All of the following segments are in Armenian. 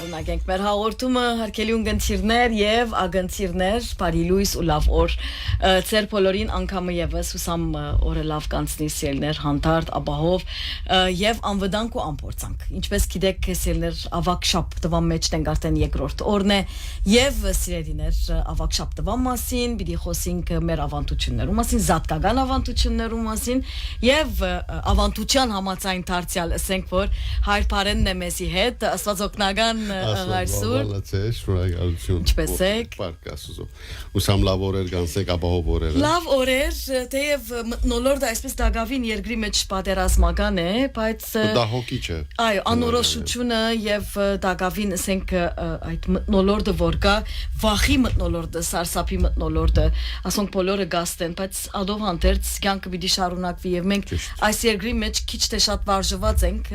շարունակենք մեր հաղորդումը հարգելի ունգընտիրներ եւ ագընտիրներ բարի լույս ու լավ օր ծեր բոլորին անգամը եւս հուսամ օրը լավ կանցնի սիրելներ հանդարտ ապահով եւ անվտանգ ու ամփորձանք ինչպես գիտեք սիրելներ ավակ շաբթվա մեջ ենք արդեն երկրորդ օրն է եւ սիրելիներ ավակ շաբթվա մասին պիտի խոսենք մեր ավանդություններու մասին զատկական ավանդություններու մասին եւ ավանդության համաձայն դարձյալ ասենք որ հայր բարենն է մեզի հետ աստվածօգնական հարսուր ինչպես եք ուսամ լավ օրեր կանցեք ապահով օրեր լավ օրեր թեև մտնոլորտը այսպես դակավին երկրի մեջ պատերազմական է բայց դա հոգի չէ այո անորոշությունը եւ դակավին ասենք այդ մտնոլորտը որ կա վախի մտնոլորտը սարսափի մտնոլորտը ասոնք բոլորը գաստեն բայց ադով հանդերձ կյանքը պիտի շարունակվի եւ մենք այս երկրի մեջ քիչ թե շատ վարժված ենք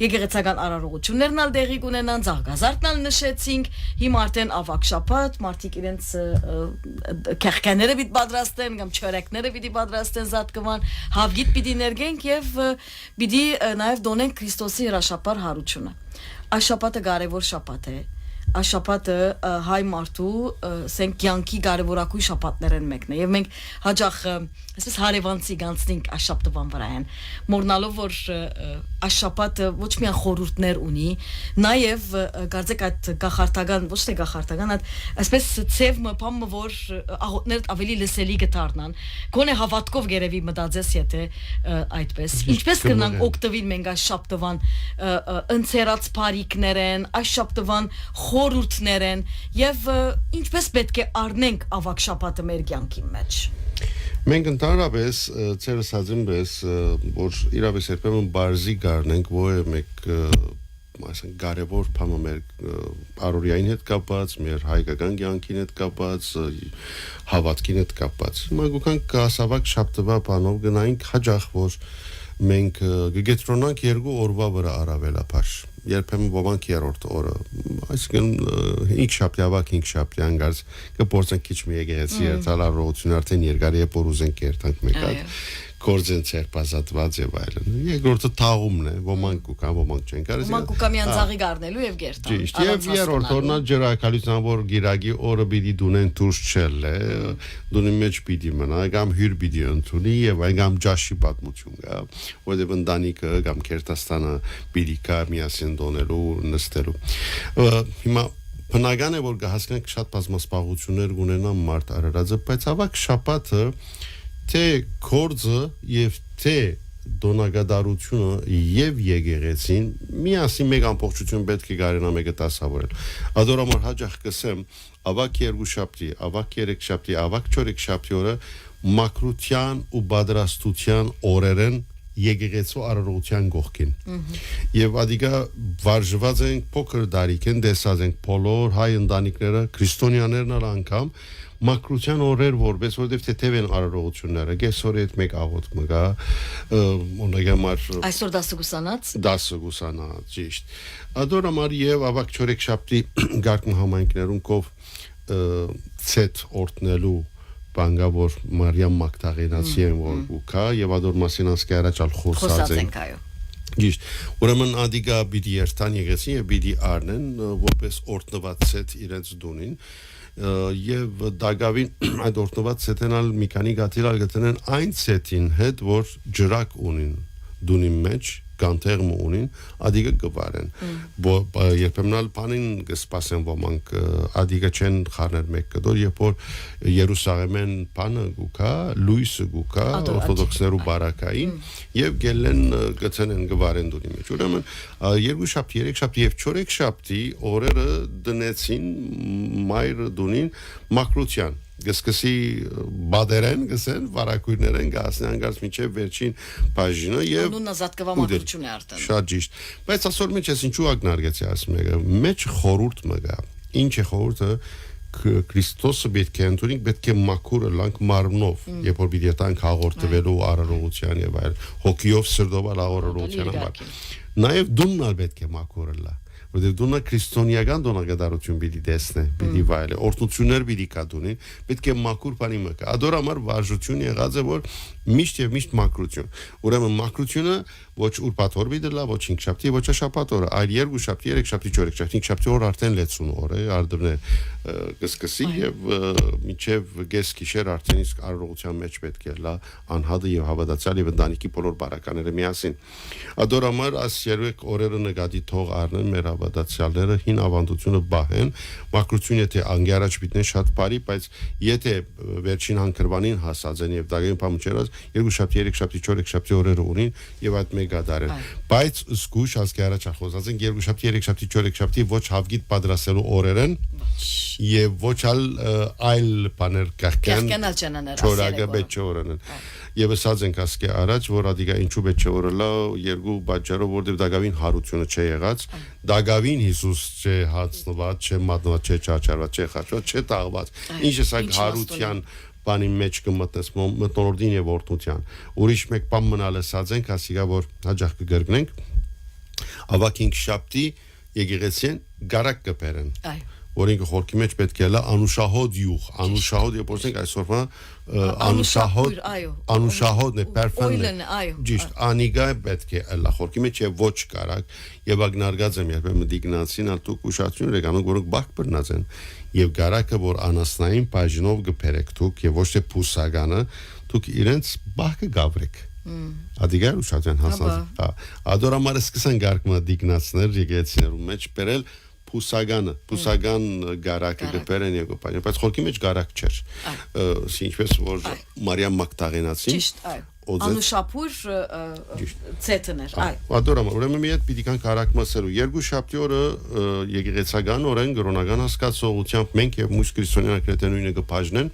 եկեղեցական արարողություններն ալ դեղի կունենան զարգազարդն ալ նշեցինք հիմա արդեն ավակ շաբաթ մարդիկ իրենց քեղքաները պիտի պատրաստեն կամ չորեքները պիտի պատրաստեն զատկման հավգիտ պիտի ներգենք եւ պիտի նաեւ դոնենք Քրիստոսի հրաշապար հարությունը այս շաբաթը կարևոր շաբաթ է այս շաբաթը հայ մարդու ասենք կյանքի կարևորագույն շաբաթներն մեկն է եւ մենք հաջող այսպես հարևանցի գանցնենք այս շաբթվան վրայեն մորնալով որ այս շաբաթը ոչ միայն խորհուրդներ ունի նաեւ կարծեք այդ գախարտական ոչ թե գախարտական այդ այսպես ծև մփամը որ աղոտներդ ավելի լսելի կդառնան գոնե հավատքով գերեւի մտածես եթե այդպես ինչպես կնանք օգտվել մենք այս շաբթվան ընցերած բարիկներեն այս շաբթվան խորհուրդներեն եւ ինչպես պետք է առնենք ավակ շաբաթը մեր կյանքի մեջ մենք ընդհանրապես ցերս հազիմպես որ իրավես երբեմն բարձի գարնենք որ մեկ ասենք կարևոր բանը մեր առօրյային հետ կապված մեր հայկական կյանքին հետ կապված հավատքին հետ կապված հիմա գուքանք ասավակ շաբթվա բանով գնայինք հաջող որ մենք գետրոնանք երկու օրվա վրա առավելապար երբեմն ոմանք երրորդ օրը այսինքն 5 շաբթի ավակ 5 շաբթի անգարց կփորձենք քիչ մի եկեղեցի երթալարողություն արդեն երկար է փորուզենք երթանք մեկ հատ կորձեն ցերպազատված եւ այլն երկրորդը թաղումն է ոմանք ու կամ ոմանք չեն կարելի ոմանք ու կամ յանցաղի գարնելու եւ գերտան ճիշտ եւ երրորդ օրնա ջրակալության որ գիրագի օրը պիտի դունեն դուրս չել է դունի մեջ պիտի մնա կամ հյուր պիտի ընդունի եւ այն կամ ջաշի պատմություն կա որտեղ ընտանիքը կամ Քերտաստանը պիտի կա միասին դոնելու նստելու հիմա բնական է որ կհասկանանք շատ բազմասպաղություններ ունենան մարդ արարածը բայց ավակ շաբաթը թե կորձը եւ թե դոնագադարությունը եւ եկեղեցին միասին մեկ ամբողջություն պետք է գարենա մեկը դասավորել ադորամոր հաջող կսեմ ավակ երկու շաբթի ավակ երեք շաբթի ավակ չորեք շաբթի օրը մակրության ու բادرաստության օրերեն եկեղեցու արարողության գողքին եւ ադիգա վարժված են փոքր դարիքեն դեսած են բոլոր հայ ընտանիքները քրիստոնյաներն անգամ մակրության օրեր որպես որտեվ թեթև են արարողությունները գեսօր այդ մեկ աղոտ մգա օրինակ այսօր 10 գուսանած ճիշտ ադորամար եւ ավակ չորեք շաբթի գարկն համայնքներուն կով ցետ օրտնելու բանգա որ Մարիամ Մագդաղենացի են որ ուքա եւ ադոր մասին ասկի առաջալ խոսած են ճիշտ ուրեմն ադիգա բիդի երթան եկեցին եւ բիդի արնեն որպես օրտնված ցետ իրենց դունին եւ դագավին այդ օրտնված ցետենալ մի քանի գաթիլալ գտնեն այն ցետին հետ որ ջրակ ունին դունի մեջ կանտերմ ունին ադիգա գվարեն երբեմն բանին կսպասեն ոմանք ադիգա չեն խառնել մեկ կդոր երբ որ Երուսաղեմեն բանը գուկա լույսը գուկա օրթոդոքսներու բարակային եւ գելեն գցեն գվարեն դունի մեջ ուրեմն երկու շաբթի երեք շաբթի եւ չորեք շաբթի օրերը դնեցին մայր դունին մակրության գսկսի բادرեն գսեն վարակույրներեն գասնան գած միջև վերջին բաժինը եւ նույն ազատկվա մակրություն է արդեն շատ ճիշտ բայց ասոր մեջ էս ինչու ակնարգեցի ասում եք մեջ խորուրդ մգա ինչ է խորուրդը Քրիստոսը պետք է ընդունենք պետք է մաքուրը լանք մարմնով երբ որ պիտի տանք հաղորդվելու արարողության եւ այլ հոգիով սրտով արարողության համար նաեւ դումնալ պետք է մաքուրը լա որտեղ դոնա քրիստոնեական դոնագադարություն պիտի դեսնե պիտի վայելե օրտնություններ պիտի կադունի պետք է մաքուր բանի մկա ադորամար վարժություն եղած է որ միշտ եւ միշտ մաքրություն ուրեմն մաքրությունը ոչ ուրբաթ օրը դրլա, ոչ 5 շաբթի, ոչ շաբաթ օրը, այլ 2 շաբթի, 3 շաբթի, 4 շաբթի, 5 շաբթի օր արդեն 60 օր է, արդեն կսկսի եւ միջև գես գիշեր արդեն իսկ արարողության մեջ պետք է լա անհատը եւ հավատացյալ եւ ընտանիքի բոլոր բարակաները միասին։ Ադորամար աս 3 օրերը նկատի թող առնեն մեր հավատացյալները հին ավանդությունը բահեն, մակրություն եթե անգարաջ պիտեն շատ բարի, բայց եթե վերջին հանգրվանին հասած են եւ դագին փամուչերած 2 շաբթի, 3 շաբթի, 4 շաբթի օրերը ունին եւ այդ մեկ ադարեն։ Բայց զգուշ ասկի առաջ խոսած են 2 շաբթի, 3 շաբթի, 4 շաբթի ոչ հավգիտ պատրաստելու օրեր են եւ ոչ այլ բաներ կախքան չորագը բեչորն եւ ասած ենք ասկի առաջ որ ադիգա ինչու բեչորլա երկու բաժարով որտեղ դագավին հարությունը չի եղած դագավին Հիսուս չէ հացնված չէ մատնված չէ չաչարված չէ խաչված չէ տաղված ինչ է սա հարության բանի մեջ կմտնես մտնորդին եւ օրտության ուրիշ մեկ բան մնալ ասած ենք ասիգա որ հաջող կգրգնենք ավակ 5 շաբթի եկեղեցին գարակ կբերեն որ ինքը խորքի մեջ պետք է լա անուշահոդ յուղ անուշահոդ եւ փոխենք այսօրվա անուշահոդն է պերֆենն ճիշտ անիգա պետք է լա խորքի մեջ եւ ոչ կարակ եւ ագնարգած եմ երբեմն դիգնացին ալտուկ ուշացություն եկանում որոնք բակ բռնած են եւ գարակը որ անասնային բաժնով գբերեք դուք եւ ոչ թե փուսագանը դուք իրենց բակը գավրեք ադիգա ուշացան հասած ադորամարը սկսան գարկմա դիգնացներ եկեցիներու մեջ բերել Փուսական գարակը գբերեն եւ կոպան, բայց խորքի մեջ գարակ չէր։ Ինչպես որ Մարիամ Մագդաղենացին Անուշապուր ցետներ, այ։ Ադորամ, ուրեմն մի հետ պիտի կան գարակ մասերու։ 2 շաբթի օրը եկեղեցական օրեն կրոնական հասկացողությամբ մենք եւ մույս քրիստոնեան կրետենույնը կբաժնեն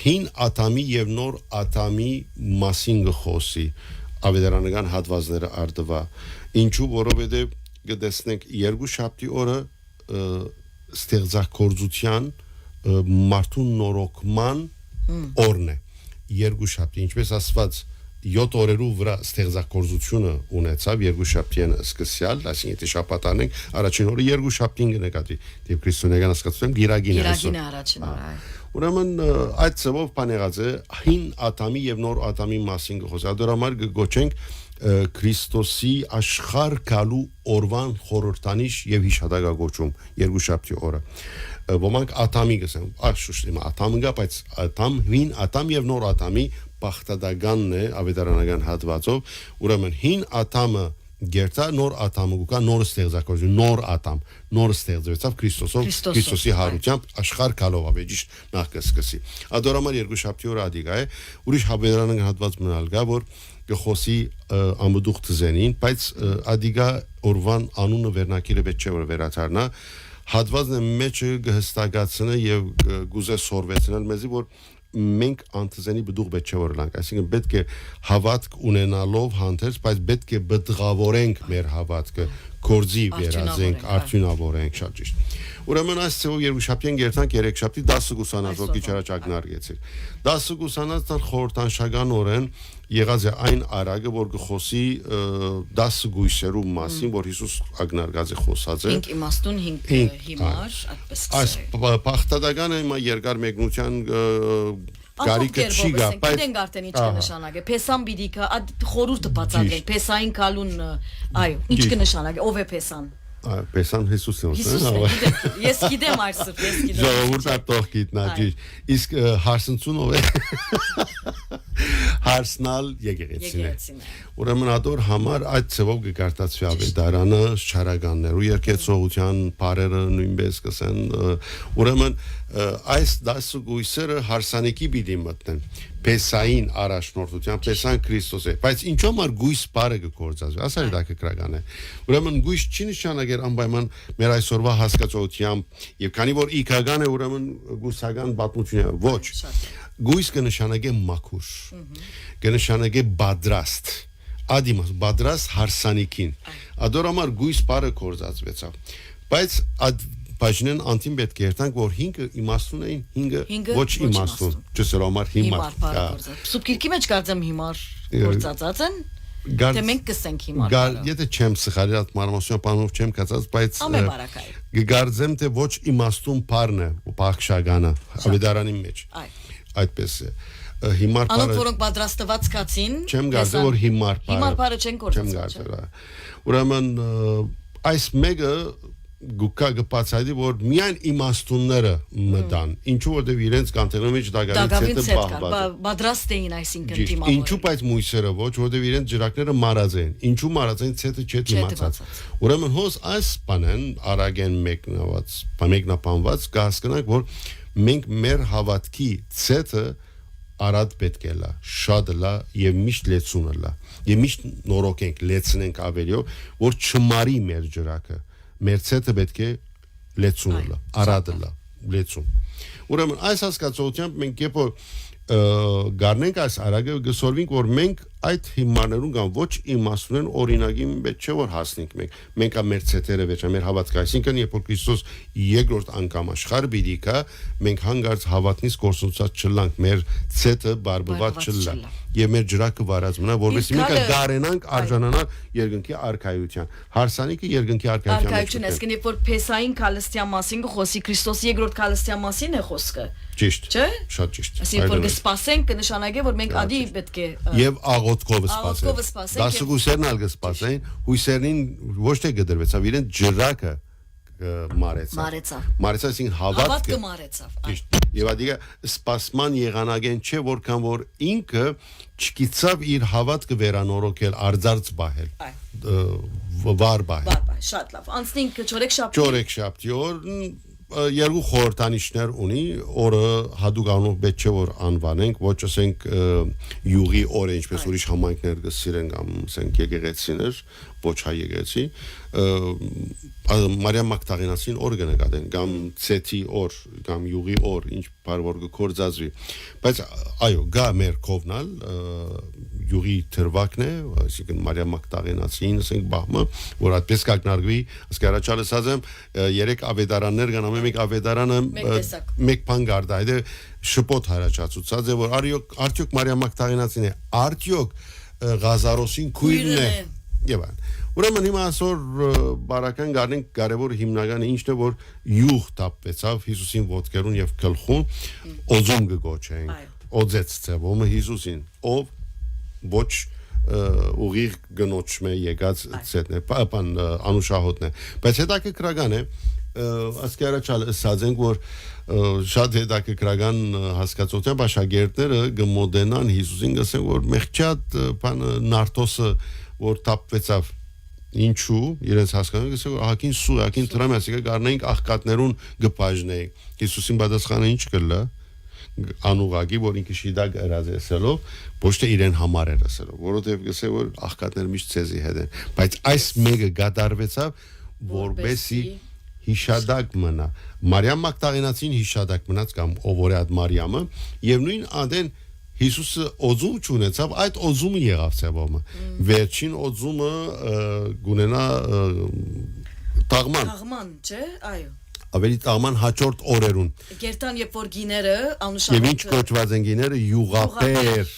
հին ատամի եւ նոր ատամի մասին գխոսի ավետարանական հատվածները արդվա։ Ինչու որովհետեւ գտեսնենք 2 շաբթի օրը ստեղծագործության մարդու նորոգման օրն է 2 շաբթի ինչպես ասված 7 օրերու վրա ստեղծագործությունը ունեցավ 2 շաբթին սկսյալ այսինքն եթե շաբաթ անենք առաջին օրը 2 շաբթին կնկատի դեպ քրիստոնեական հասկացության գիրագին առաջին օրը ուրեմն այդ ծավով բաներած է հին ատամի եւ նոր ատամի մասին գխոս ադորամար գոչենք Քրիստոսի աշխարհ գալու օրվան խորհրդանիշ եւ հիշադակա գոչում 2 շաբթի օրը ոմանք ատամի գսեն աշուշտի ատամը գա բայց ատամ հին ատամ եւ նոր ատամի բախտադականն է ավետարանական հատվածով ուրեմն հին ատամը գերտա նոր ատամը գուկա նոր ստեղծագործություն նոր ատամ նոր ստեղծվեցավ Քրիստոսի հարությամբ աշխարհ գալով ավեջիշ նախ կսկսի ադորամար 2 շաբթի օրը ադիգա է ուրիշ ավետարանական հատված մնալ գա որ գխոսի ամդուխ տզենին բայց ադիգա օրվան անունը վերնակիրը պետք չէ որ վերաթարնա հատվածն մեջը գհստակացնը եւ գուզե սորվեցնել մեզի որ մենք անտզենի բդուղ պետք չէ որ լանք այսինքն պետք է հավատք ունենալով հանդերձ բայց պետք է բդղավորենք մեր հավատքը կորձի վերածենք արդյունավորենք շատ ճիշտ ուրեմն այս ծով 2 շաբթին գերտանք 3 շաբթի 10 գուսանած ոգի չարաճ ագնարգեցիր 10 գուսանած տան խորհրդանշական օրեն եղած է այն արագը որ գխոսի 10 գույսերու մասին որ Հիսուս ագնարգած է խոսած է 5 իմաստուն 5 հիմար այդպես այս բախտադականը հիմա երկար մեկնության Գարիկը չի գա, բայց դեն գարտեն ինչ կնշանակե։ Փեսան բիդիկա, խորուրդը բացակել, փեսային կալուն, այո, ինչ կնշանակե, ով է փեսան։ Փեսան Հիսուսն է։ Ես գիտեմ այսօր, ես գիտեմ։ Ժողովուրդը տող գիտնա ճիշտ։ Իսկ հարսնցուն ով է։ Հարսնալ եկեղեցին է։ Ուրեմն ադոր համար այդ ծավով կգարտացվի ավետարանը, շարականներու երկեցողության բարերը նույնպես կսեն։ Ուրեմն այս 10 գույսերը հարսանեկի պիտի մտնեն Պեսային առաջնորդությամբ Պեսան Քրիստոս է բայց ինչու՞ մար գույս բարը կգործածվի ասա դա կրական է ուրեմն գույս չի նշանակեր անպայման մեր այսօրվա հասկացողությամբ եւ քանի որ իքական է ուրեմն գուսական պատմությունը ոչ գույս կնշանակե մաքուր կնշանակե բադրաստ ադիմաս բադրաստ հարսանեկին ադորամար գույս բարը գործածվեցավ բայց Բաժնեն անտին պետք է երթանք, որ 5-ը իմաստուն էին, 5-ը ոչ իմաստուն, ճսել համար հիմար։ Սուբկիրքի մեջ կարծեմ հիմար գործածած են, թե մենք կսենք հիմար բարը։ Եթե չեմ սխալի այդ մարմասյոն պանով չեմ կացած, բայց գարձեմ, թե ոչ իմաստուն բարն է, պախշագանը, ավետարանի մեջ, այդպես է։ հիմար Անոնք բարը որոնք պատրաստված կացին չեմ գարձել որ հիմար բարը չեն չեմ գործածել գարձել ուրեմն այս մեկը գուկա գպացայդի որ միայն իմաստունները մտան ինչու որտեվ իրենց կանտերնոմի դագավին դագավին ցետ կար բահված պատրաստ էին այսինքն Ճիշտ, դիմավորել ինչու բայց մույսերը ոչ որտեվ իրենց ջրակները մարած են ինչու մարած են ցետը չէ դիմացած ուրեմն հոս այս բանն արագեն մեկնաբանված կհասկանանք որ մենք մեր հավատքի ցետը արդ պետք է լա շատ լա եւ միշտ լեցունը լա եւ միշտ նորոգենք լեցնենք ավելիով որ չմարի մեր ջրակը մեր ցետը պետք է լեցունը լա արադը լա լեցուն ուրեմն այս հասկացությամբ մենք երբ որ գարնենք այս արագը գսորվենք որ մենք այդ հիմարներուն կամ ոչ իմաստուն օրինագի մեջ չէ որ հասնենք մենք մեր ցետերը վեճա մեր հավատքը այսինքն երբ որ Քրիստոս երկրորդ անգամ աշխարհ բիդիկա մենք հանգարց հավատնից կորսնուցած չլանք մեր ցետը բարբված չլա եւ մեր ջրակը վարած մնա որովհետեւ մենք գարենանք արժանանալ երկնքի արքայության հարսանիքը երկնքի արքայություն այսինքն երբ որ Փեսային քալստիա մասին խոսի Քրիստոս երկրորդ քալստիա մասին է խոսքը ճիշտ չէ շատ ճիշտ այսինքն որ կսպասենք կնշանակե որ մենք ադի պետք է եւ աղոթքով սպասենք դասուգուսերն ալ կսպասեն հույսերին ոչ թե գդրվեցավ իրեն ջրակը մարեցավ այսինքն հավատքը մարեցավ ճիշտ եւ ադիգա սպասման եղանակեն չէ որքան որ ինքը չկիցավ իր հավատքը վերանորոգել արձարծ բահել վար բահել շատ լավ անցնենք չորեքշաբթի օրն երկու խորհրդանիշներ ունի օրը հadoop անով պետք չէ որ անվանենք ոչ ասենք յուղի օրը ինչպես ուրիշ համայնքներ կսիրեն կամ ասենք եկեղեցիներ ոչ հայ եկեղեցի Մարիամ Մագդաղենացին օր կնկատեն կամ ցեթի օր կամ յուղի օր ինչ բար որ կորձածվի բայց այո գա մեր կովնալ յուղի թրվակն է այսինքն Մարիամ Մագդաղենացին ասենք բահմը որ այդպես կակնարկվի ասկի առաջալ ասած եմ երեք ավետարաններ կան ամեն մեկ ավետարանը մեկ բան գարდა այդե շփոթ հարաճացուցած է որ արդյոք Մարիամ Մագդաղենացին է արդյոք Ղազարոսին քույրն է եւ այլն ուրեմն հիմա այսօր բարական գարնենք կարևոր հիմնականը ինչն է որ յուղ տապվեցավ Հիսուսին ոտքերուն եւ գլխուն օձում կգոչենք օձեց ծևոմը Հիսուսին ով ոչ ուղիղ գնոճմե եկած ցետն է բան անուշահոտն է բայց հետաքրքրական է ասկի առաջալ ասած ենք որ շատ հետաքրքրական հասկացությամբ աշակերտները գմոդենան Հիսուսին գսեն որ մեղջատ բան նարտոսը որ տապվեցավ ինչու իրենց հասկանում գսեն որ ահագին սուր ահագին տրամ ասիկա գարնենք աղքատներուն գպաժնեի Հիսուսին պատասխանը ինչ կլա անուղագի որ ինքը շիդակ հրազեսելով ոչ թե իրեն համար էր ասելով որովհետև գսե որ աղքատները միշտ ցեզի հետ են բայց այս մեկը գադարվեցավ որբեսի հիշադակ մնա Մարիամ Մագդաղենացին հիշադակ մնաց կամ ով որ է այդ Մարիամը եւ նույն ադեն Հիսուսը օձում չունեցավ այդ օձումը եղավ ծավալը վերջին օձումը գունենա տաղման չէ այո ավելի տաղման հաջորդ օրերուն գերտան երբ որ գիները անուշահոտ եւ ինչ կոչված են գիները յուղապեր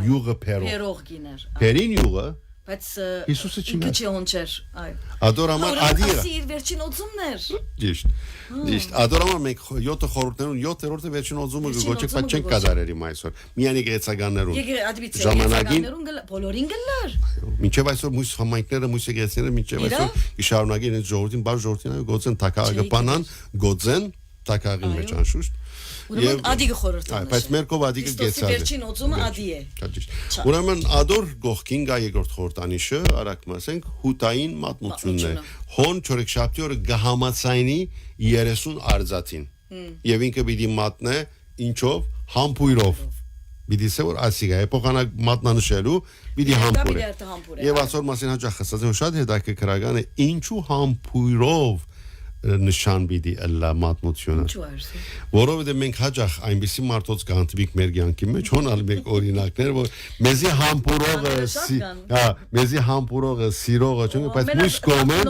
յուղը փերող գիներ փերին յուղը բայց Հիսուսը չի հոնչեր այո Ադորամար ադիրա իր վերջին օձումներ ճիշտ ադորամար մենք 7 խորհուրդներուն 7-րդը վերջին օձումը գոչեք բայց չենք կատարերի այսօր միանի գեցականներուն ժամանակին բոլորին գլար մինչև այսօր մույս համայնքները մույս եկեղեցիները մինչև այսօր իշարունակի իրենց ժողովրդին բար ժողովրդին գոցեն թակագապանան գոցեն թակագի մեջ անշուշտ Ուրեմն ադիգը խորհրդանիշ բայց մեր կով ադիգը գեցած է վերջին օձումը ադի է ուրեմն ադոր գողքին գա երկրորդ խորհրդանիշը արագ մասենք հուտային մատնությունն է հոն չորեքշաբթի օրը գահամացայնի 30 արձատին եւ ինքը պիտի մատնե ինչով համբույրով պիտի սա որ ասիգա էպոխանակ մատնանշելու պիտի համբույր եւ այսօր մասին հաջող ասած եմ շատ հետաքրքրական է ինչու համբույրով նշան պիտի ըլլա մատնությունը որովհետև մենք հաջող այնպիսի մարդոց կանտվիկ մեր կյանքի մեջ հոնալ մեկ օրինակներ որ մեզի համբուրողը սիրողը չունի բայց մյուս կողմեն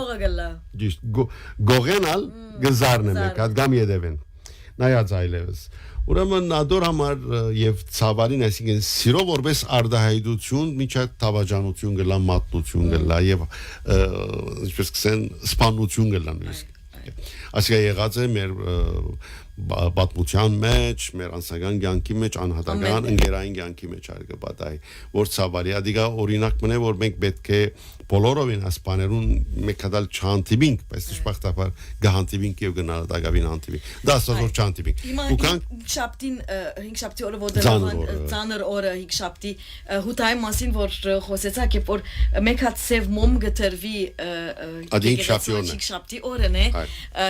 գողենալ գզարն է մեկ հատ գամ յետևեն նայած այլևս ուրեմն ադոր համար եւ ցավարին այսինքն սիրո որպես արդահայտություն միջա թավաջանություն գլա մատնություն գլա եւ ինչպես կսեն սպանություն գլա նույնիսկ Ասիկա եղած է մեր պատմության մեջ, մեր անձնական կյանքի մեջ, անհատական ընկերային կյանքի մեջ արկը պատահի, որ ցավալի ադիգա օրինակ մնե, որ մենք պետք է բոլորովին ասպաներուն մեկ հատալ չհանդիպինք, բայց դժբախտաբար գահանդիպինք եւ գնալ դակավին հանդիպինք։ Դա ասոր չհանդիպինք։ Ուքան շաբթին 5 շաբթի օրը ոտելավան ծանր օրը 5 շաբթի հութայի մասին որ խոսեցաք է որ մեկ հատ սև մոմ գտրվի ադին շաբթի օրն է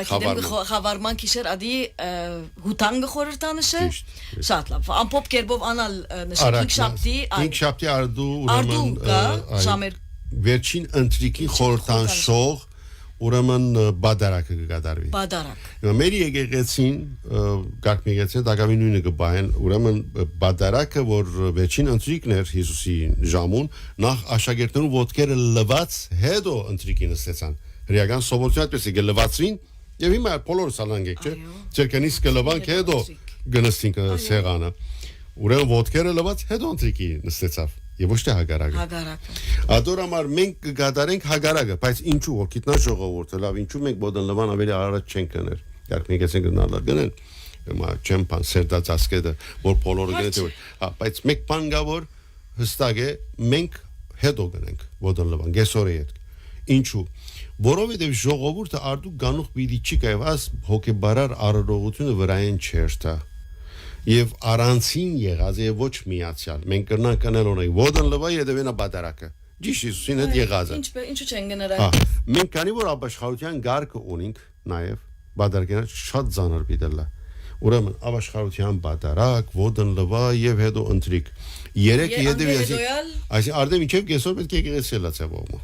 գիտեմ խավարման քիշեր ադի հութան գխորտանշը շատ լավ ամփոփ կերպով անալ նշեք 5 շաբթի արդու ուրեմն շամեր վերջին ընտրիկի խորհրդանշող ուրեմն բադարակը կգադարվի։ Բադարակ։ Մեր եկեղեցին գարկ եկեղեցին դակավի նույնը կբային ուրեմն բադարակը որ վերջին ընտրիկն էր Հիսուսի ժամուն նախ աշակերտներուն ոտքերը լված հետո ընտրիկին նստեցան։ Հրեական սովորություն այդպես է լվածին եւ հիմա բոլորը սալանգեք չէ։ Ցերկենից կլվանք հետո գնստինք սեղանը։ Ուրեմն ոտքերը լված հետո ընտրիկի նստեցավ։ Եվ ոչ թե հագարակը։ Ադորամար մենք կգադարենք հագարակը, բայց ինչու որ գիտնա ժողովուրդը լավ ինչու մենք բոդանլվան ավելի առաջ չենք գնել։ Դեռ մենք ենք գնալար գնեն։ Հիմա չեմփան սերդած ասկեդը որ բոլորը գնեն հա, բայց մեկ բան գա որ հստակ է մենք հետո գնենք բոդանլվան գեսորի հետ։ Ինչու։ Որովհետև ժողովուրդը արդու գանուխ պիտի չի կայված հոգեբարար արարողությունը վրային չերտա։ Եվ առանցին եղած եւ ոչ միացյալ մենք կրնանք կնել ունենք ոդն լվա եդևենա բադարակը ճիշտ Հիսուսին հետ եղածը ինչու չեն գնալ մենք քանի որ ապաշխարության գարկը ունենք նաեւ բադարակը շատ ծանր պիտելա ուրեմն ապաշխարության բադարակ ոդն լվա եւ հետո ընտրիկ երեք եդևի այսինքն արդեն ինչեւ կեսօր պետք է եկեղեցի լացավոմը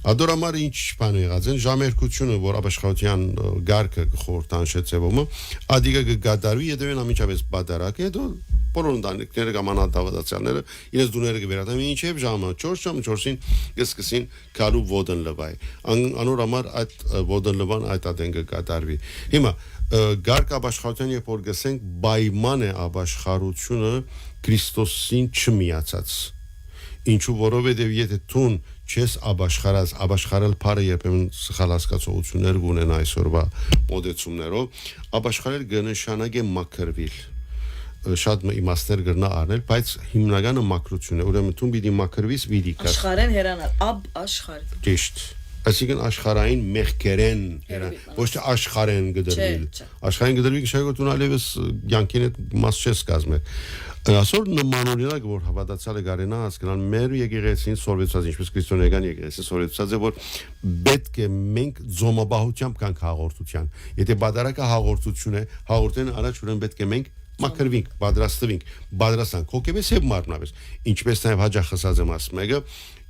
Ադորամար ինչ բան եղած են ժամերկությունը որ ապաշխարության գարկը խորտանշեցեվոմը ադիգա կգադարվի եդևեն ամիջապես բադարակ հետո բոլոր ընտանիքները կամանա դավադացյալները իրենց դուները կվերադեն ինչև ժամը 4 ժամը 4-ին կսկսին քարու ոդն լվայ անորամար այդ ոդն լվան այդ ադեն կգադարվի հիմա գարկ ապաշխարության երբ որ գսենք պայման է ապաշխարությունը Քրիստոսին չմիացած ինչու որովհետև եթե տուն չես ապաշխարել բարը երբեմն սխալ հասկացություններ ունեն այսօրվա մոդեցումներով ապաշխարել կնշանակե մաքրվել շատ իմաստներ կրնա առնել բայց հիմնականը մաքրություն է ուրեմն տուն պիտի մաքրվիս պիտի կար աշխարհեն հերանալ աշխարհ ճիշտ այսինքն աշխարհային մեղքերեն ոչ թե աշխարհեն գդրվել աշխարհային գդրվի շայգոտուն ալևս յանքին հետ մաս չես կազմել Այսօր նմանօրինակ որ հավատացյալը գարենա հասկանալ մեր եկեղեցին սորվեցած ինչպես քրիստոնեական եկեղեցին սորվեցած է որ պետք է մենք զոմաբահությամբ կանք հաղորդության եթե բադարակը հաղորդություն է հաղորդեն առաջ ուրեմն պետք է մենք մաքրվենք պատրաստանք հոգեպես եւ մարմնապես ինչպես նաեւ հաջախ ասած եմ ասում մեկը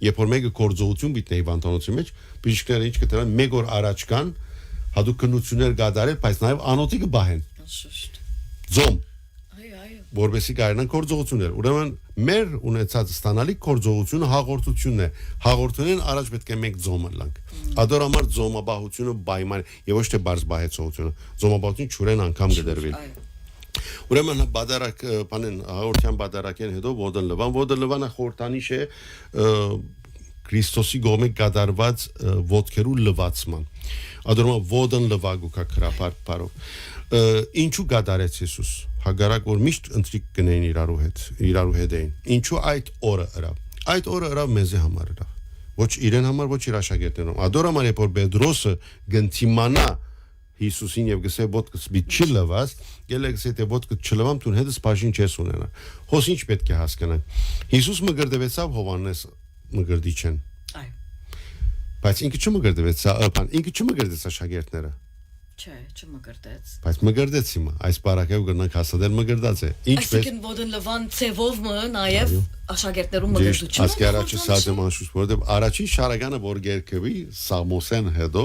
երբ որ մեկը կորձողություն բիտնեի վանտանոցի մեջ բժիշկները ինչ կտրան մեկ օր առաջ կան հadoop քննություններ գադարել բայց նաեւ անոթի կբահեն զոմ որբեսի կարենան կորձողություններ ուրեմն մեր ունեցած ստանալիք կորձողությունը հաղորդությունն է հաղորդունեն առաջ պետք է մենք զոմը լանք ադորամար զոմաբահությունը պայման եւ ոչ թե բարձ բահեցողությունը զոմաբահություն չուրեն անգամ գդրվել ուրեմն բադարակ բանեն հաղորդյան բադարակեն հետո ոդլվանը խորտանիշ է Քրիստոսի գոմե գդարված ոտքերու լվացման ադորամար ոդն լվագուկա քրապար բարով ինչու գդարեց Հիսուս հագարակ որ միշտ ընտրիկ կնեին իրարու հետ էին ինչու այդ օրը ըրավ մեզի համար ըրավ ոչ իրեն համար ոչ իր աշակերտներուն ադորամար երբ որ Պետրոսը գնտիմանա Հիսուսին եւ գսե ոտքս մի չլված գելեքսե թե ոտքը չլվամ տուն հետս բաժին չես ունենա հոս ինչ պետք է հասկանանք Հիսուս մգրդվեցավ Հովանես մգրդիչեն այո բայց ինքը չմգրդվեց աշակերտները Չէ, չմգրդեց։ Բայց մգրդեց հիմա, այս բարակայով գնանք հասադել մգրդած է։ Ինչպես Այսինքն ոդն լվան ցևով նաև աշակերտներում մգրդություն։ Ասկի առաջի սազեմ անշուշտ, որովհետև առաջին շարականը որ գերքվի Սամոսեն հետո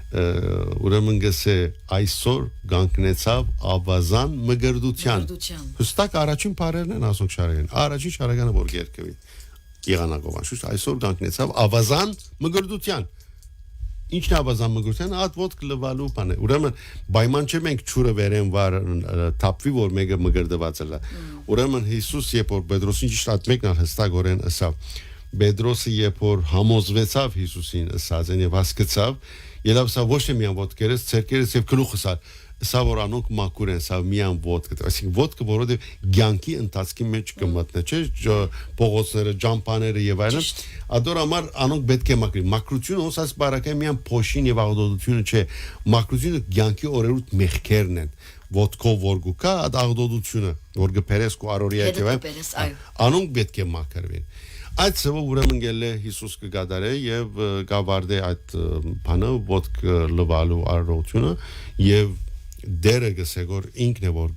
ուրեմն գսե այսօր գանկնեցավ ավազան մգրդության։ Հստակ առաջին բարերն են ասոք շարակեն։ Առաջին շարականը որ գերքվի եղանակով անշուշտ այսօր գանկնեցավ ավազան մգրդության։ Ինչն ավազան մգրդության ատ կլվալու բան է ուրեմն պայման չէ մենք ճուրը վերեն վար թափվի որ մեկը մգրդված է ուրեմն Հիսուս երբ որ Պետրոսին ճիշտ մեկն հստակորեն ասավ Պետրոսը երբ որ համոզվեցավ Հիսուսին ասածն եւ հասկացավ ելավ սա ոչ թե միան ոտքերս ցերկերս եւ գլուխս սա որ անոնք մակուր են, սա միան ոդկա, այսինքն ոդկը որովհետև ցանկի ընթացքի մեջ կմտնե, չէ, փողոցները, ջամփաները եւ այլն, ադոր համար անոնք պետք է մակրի։ Մակրությունը ոնց բարակայ միան փոշին եւ աղդոդությունը չէ, մակրությունը ցանկի օրերուտ մեղքերն են։ Ոդկով որ գուկա, աղդոդությունը, որ գբերես ու արորիա եւ անոնք պետք է մակրվին։ Այդ ծավը ուրեմն գել է Հիսուս կգադարե եւ գավարդե այդ բանը ոդկ լվալու արարությունը եւ դերը գսեգոր ինքն է որ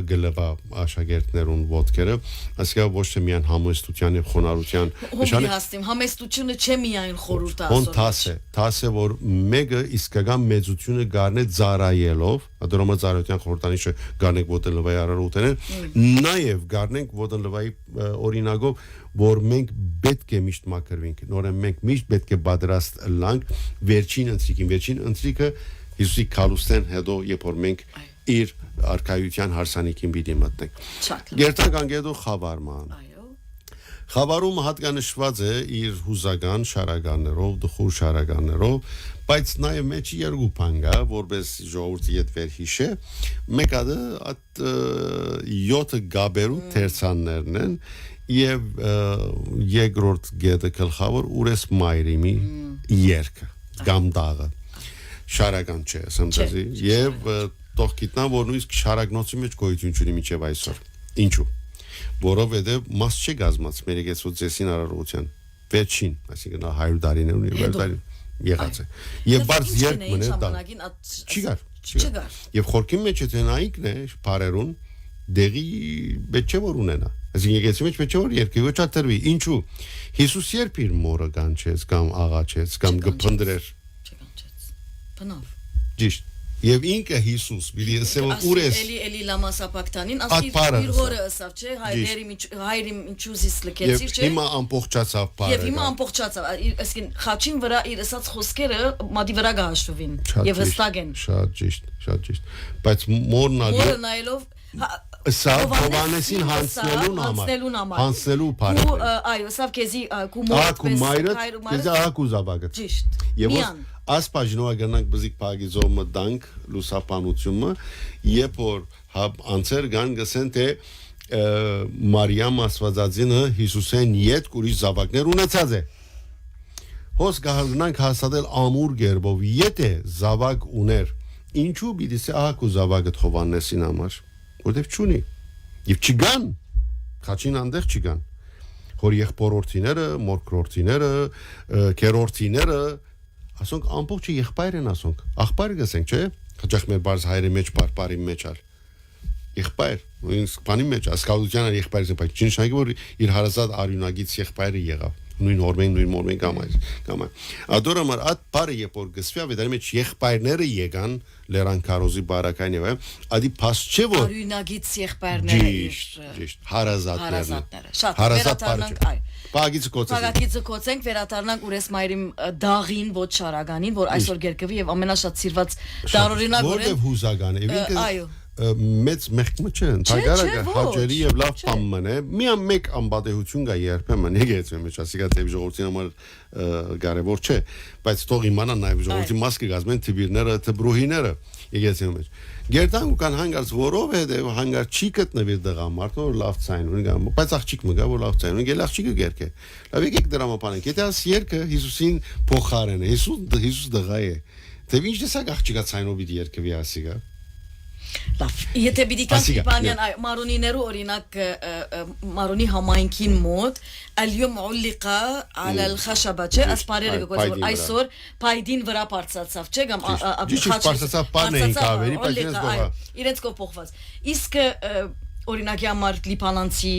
գլվա աշակերտներուն ոդկերը ասկա ոչ թե միան համեստության եւ խոնարհության նշանը հաստիմ համեստությունը չէ միայն խորհուրդ ասոր թասը որ մեկը իսկական մեծությունը գարնե ծարայելով ադրոմա ծարայության խորհրդանիշը գարնենք ոդլվայի արարողութենը նաեւ գարնենք ոդլվայի օրինագով որ մենք պետք է միշտ մակրվենք նորեն մենք միշտ պետք է պատրաստ լանք վերջին ընթրիկը Հիսուսի քալուստեն հետո երբ որ մենք իր արքայության հարսանիքին պիտի մտնենք Գերտակ անգեդո խավարման Խավարումը հատկանշված է իր հուզական շարականներով դխուր շարականներով բայց նաև մեջի երկու բան կա որպես ժողովրդի հետ վերհիշե մեկը այդ 7 գաբերու թերցաններն են եւ երկրորդ գետը գլխավոր ուրես մայրիմի երկը գամդաղը շարական չէ ասեմցի եւ տող գիտնան որ նույնիսկ շարակնոցի մեջ գոյություն ունի միջև այսօր ինչու որովհետեւ մաս չի գազմած մեր եկեցուցեսին արարողության վերջին այսինքն 100 տարիներ ունի 100 տարի եղած է եւ բարձ երկ մնե դա չգար եւ խորքի մեջ է նայիկն է բարերուն դեղի բեչե որ ունենա այսինքն եկեցի մեջ բեչե որ երկի ոչ ատրվի ինչու Հիսուս երբ իր մորը կանչեց կամ աղաչեց կամ գփնդրեր Բնավ Ճիշտ Եվ ինքը Հիսուս բիլի ասեմ ուրես Էլի լամասապակտանին ասի իր հորը ասավ չէ հայրիմ ինչուզիս լքեցիր չէ Հիմա ամբողջացավ բարը Եվ հիմա ամբողջացավ այսինքն խաչին վրա իր ասած խոսքերը մադի վրա գահաշվին եւ հստակ են Շատ ճիշտ բայց մորը նայելով Սա Հովանեսին հանցնելու բարը այո սա քեզի կու մայրը քեզի ահակու զաբակը Ճիշտ Եվ ասպաժնոա գնանք բզիկ փագիզով մտանք լուսապանությունը երբ որ անցեր կան գսեն թե Մարիամ Աստվածածինը Հիսուսեն յետ ուրիշ զավակներ ունեցած է Հոս գահնանք հաստատել ամուր գերբով յետե զավակ ուներ ինչու պիտի սա ահակու զավակը Հովանեսին համար որտեվ չունի եւ չգան խաչին անդեղ չգան հոր եղբորորդիները մորքրորդիները քերորդիները ասոնք ամբողջ եղբայր են ասոնք աղբայր գսենք չէ հաջող մեր բարձ հայրի մեջ բարբարի մեջ ալ եղբայր նույնիսկ բանի մեջ ասկալության եղբայրը բայց չնշանակի որ իր հարազատ արյունագից եղբայրը եղավ նույն օրմեն կամ ադորամար այդ բարը երբ որ գսվի ավետարի մեջ եղբայրները եկան լերան քարոզի բարակային եւ ադի փաս չէ որ արյունագից եղբայրները ճիշտ հարազատները շատ վերադառնանք այ Պագիցը կոծենք վերադառնանք ուրես մայրիմ դաղին ոչ շարականին որ այսօր գերկվի եւ ամենաշատ սիրված դարօրինակ որտեվ հուզական է այո մեծ մեղքմը չէ ընդհանրակը հաջերի եւ լավ բան է միան մեկ անբադեհություն կա երբեմն եկեցի մեջ ասիկա թե ժողովրդի համար կարևոր չէ բայց թող իմանան նաեւ ժողովրդի մասը գազմեն տիբիրները տբրուհիները եկեցի մեջ Գերտան ու կան հանգարց որովհետև հանգար չի գտնվի դղամարդ որ լավ ցայն ունի կամ բայց աղջիկ մգա որ լավ ցայն ունի գել աղջիկը գերկե լավ եկեք դրամապանենք եթե աս երկը Հիսուսին փոխարեն է Հիսուս դղա է թե ինչ տեսակ աղջիկա ցայնով դի երկվի ասիգա Լավ եթե պիտի կանք Իբանյան մարոնիներու օրինակ մարոնի համայնքին մոտ اليوم علق على الخشبة չէ ասպարերը գոյություն այսօր փայդին վրա բարձացավ չէ կամ բարձացավ բանը ինքավերի բայց իրենց կողմ փոխված իսկ օրինակի համար լիբանանցի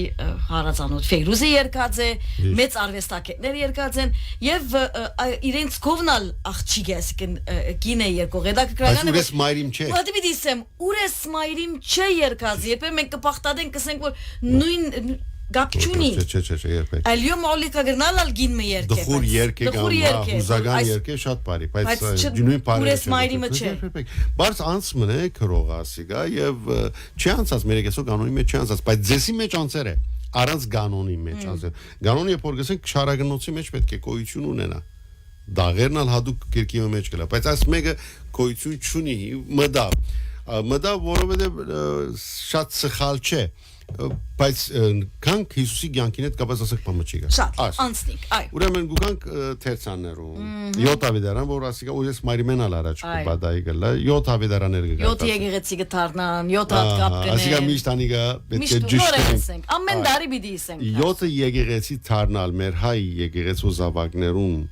հարազանոթ Ֆեյրուզը երկած է մեծ արվեստագետներ երկած են եւ իրենց կողնալ աղջիկ է ասիկն գինե երկող հետաքրքրական է ուրես մայրիմ չէ Ո՞ւր դիսեմ ուրես մայրիմ չէ երկած երբ մենք կփախտadենք կսենք որ նույն Գապչունի Չէ երբեք Այլյոմ ոլիկա գրնալ գին մի երկե Դխուր երկե կամ հուզական երկե շատ բարի բայց նույն բարի Ուրես մայրիմը չէ Բայց անց մնե քրող ասիգա եւ չի անցած մեր եկեսո կանոնի մեջ չի անցած բայց ձեսի մեջ անցեր է առանց կանոնի մեջ անցեր կանոնի երբ որ գսենք շարագնոցի մեջ պետք է գոյություն ունենա Դաղերն ալ հadoop կերկի մեջ գլա բայց այս մեկը գոյություն չունի մդա Մտա որովհետև շատ սխալ չէ բայց կանք Հիսուսի կյանքին հետ կապված ասեք բամը չի գա շատ անցնիկ այ ուրեմն գուկանք թերցաններում 7 ավետարան որ ասիկա ուես մարիմենալ առաջ կբադայի գլա 7 ավետարաններ գա 7 եկեղեցի գտարնան 7 հատ կապ կնեն ասիկա միշտ անիգա պետք է ճիշտ ամեն տարի պիտի ասենք 7 եկեղեցի դառնալ մեր հայ եկեղեցու զավակներուն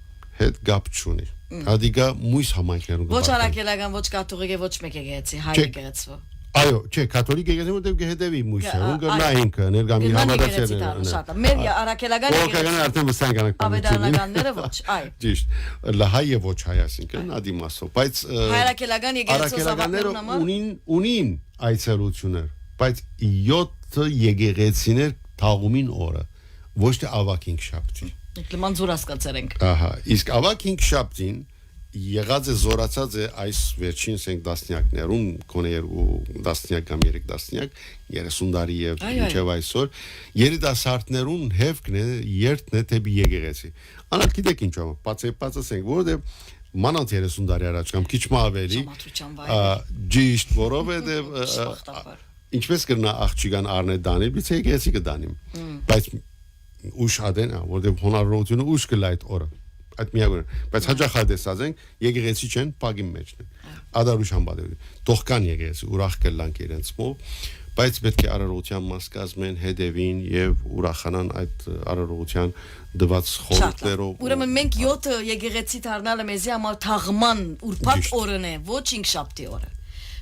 հետ կապ չունի Հադիգա մույս համայնքներում ոչ արաքելական ոչ կաթողիկ ոչ մեկ եկեղեցի հայ եկեղեցու Այո, չէ, կաթոլիկ եկեղեցին դեպ կհետևի մույսը, ուն կնա ինքը, ներգամի հավատացյալները։ Շատ, մեր արաքելական եկեղեցին արդեն վստահ կանք ավետարանականները ոչ, այ։ Ճիշտ, լահայ եւ ոչ հայ ասինքն ադիմասով, բայց հայրաքելական եկեղեցու զավակներուն համար ունին այցելություններ, բայց 7 եկեղեցիներ թաղումին օրը, ոչ թե ավակ 5 շաբթի։ Լման զուր հասկացել ենք։ Ահա, իսկ ավակ 5 շաբթին եղած է զորացած է այս վերջին ասենք դասնյակներուն կոնե 2 դասնյակ կամ 3 դասնյակ 30 տարի եւ ինչեւ այսօր երիտասարդներուն հեվքն է երթն է դեպի եկեղեցի անալ գիտեք ինչու բացեպած ասենք որովհետեւ մանած 30 տարի առաջ կամ քիչ մ ավելի ճիշտ որովհետեւ ինչպես կրնա աղջիկան առնել դանի բից եկեղեցի կդանիմ բայց ուշ ադեն որովհետեւ հոնարավորությունը ուշ կլայտ օրը այդ միագորը բայց հաջախադես ասենք եկեղեցի չեն պագի մեջն են ադարուշան բադի տողքան եկեղեցի ուրախ կլանք իրենց մով բայց պետք է արարողության մաս կազմեն հետևին եւ ուրախանան այդ արարողության դված խորհուրդներով ուրեմն մենք 7 եկեղեցի դառնալը մեզի համար թաղման ուրբաթ օրն է ոչ 5 շաբթի օրը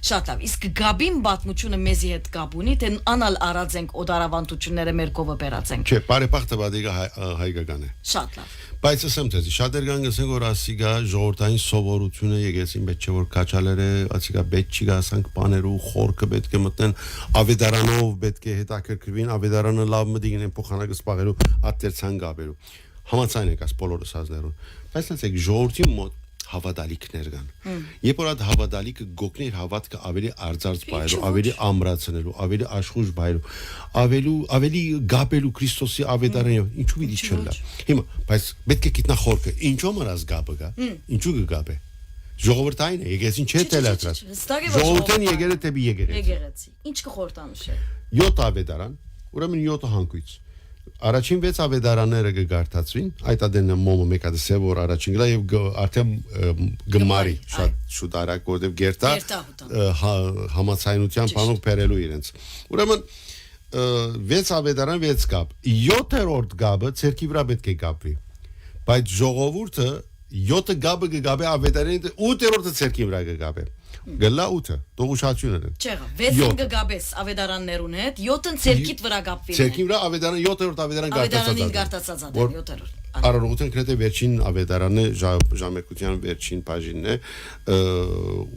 Շատ լավ, իսկ գաբին բաթմությունը մեզի հետ կապ ունի, թե անալ արած ենք օդարավանդությունները մեր կողը բերած ենք։ Չէ, բարեփոխ տվադիգա հայկական է։ Շատ լավ։ Բայց ասեմ թե շատեր կան գսեն որ ասիգա ժողովրդային սովորությունը եկեցին պետք չէ որ կաչալերը ասիգա պետք չի գասանք բաներու խորքը պետք է մտնեն ավետարանով պետք է հետաքրքրվին ավետարանը լավ մտին են փոխանակը սպաղելու ատերցան գաբերու համացայն եկած բոլորս ազներուն բայց ասեք ժողովրդի մոտ հավատալիքներ կան։ Երբ որ այդ հավատալիքը գոգներ հավատքը ավելի արձարծ բայելու, ավելի ամրացնելու, ավելի աշխուժ բայելու, ավելի գաբելու Քրիստոսի ավետարանը, ինչու պիտի չլա։ Հիմա, բայց պետք է գիտնա խորքը, ինչու մարած գաբը գա, ինչու կգաբե։ Ժողովրդային է, եկեղեցին չէ տելատրած։ Ժողովրդին եկերը տեպի եկեղեցի։ Եկեղեցի։ Ինչ կխորտանուշ է։ 7 ավետարան, ուրեմն 7 հանգույց։ Առաջին 6 ավետարանները կգարտացվին, այդ ադենը մոմը մեկը դե որ առաջին գլա եւ արդեն գմարի շատ շուտ արագ որտեւ գերտա համացայնության բանով բերելու իրենց։ Ուրեմն 6 ավետարան 6 կապ 7-րդ կապը ցերկի վրա պետք է կապվի։ Բայց ժողովուրդը 7 կապը կգաբե ավետարանի 8-րդը ցերկի վրա կգաբե։ Գլա 8-ը, դու ուշացյուն ես։ Չեղա, 6-ն կգաբես ավետարաններուն հետ, 7-ն ցերկիտ վրա կապվի։ Ցերկի վրա ավետարանը 7-րդ ավետարան գարտացած է 7-րդ։ Արարողության գրեթե վերջին ավետարանը ժամերկության վերջին բաժինն է,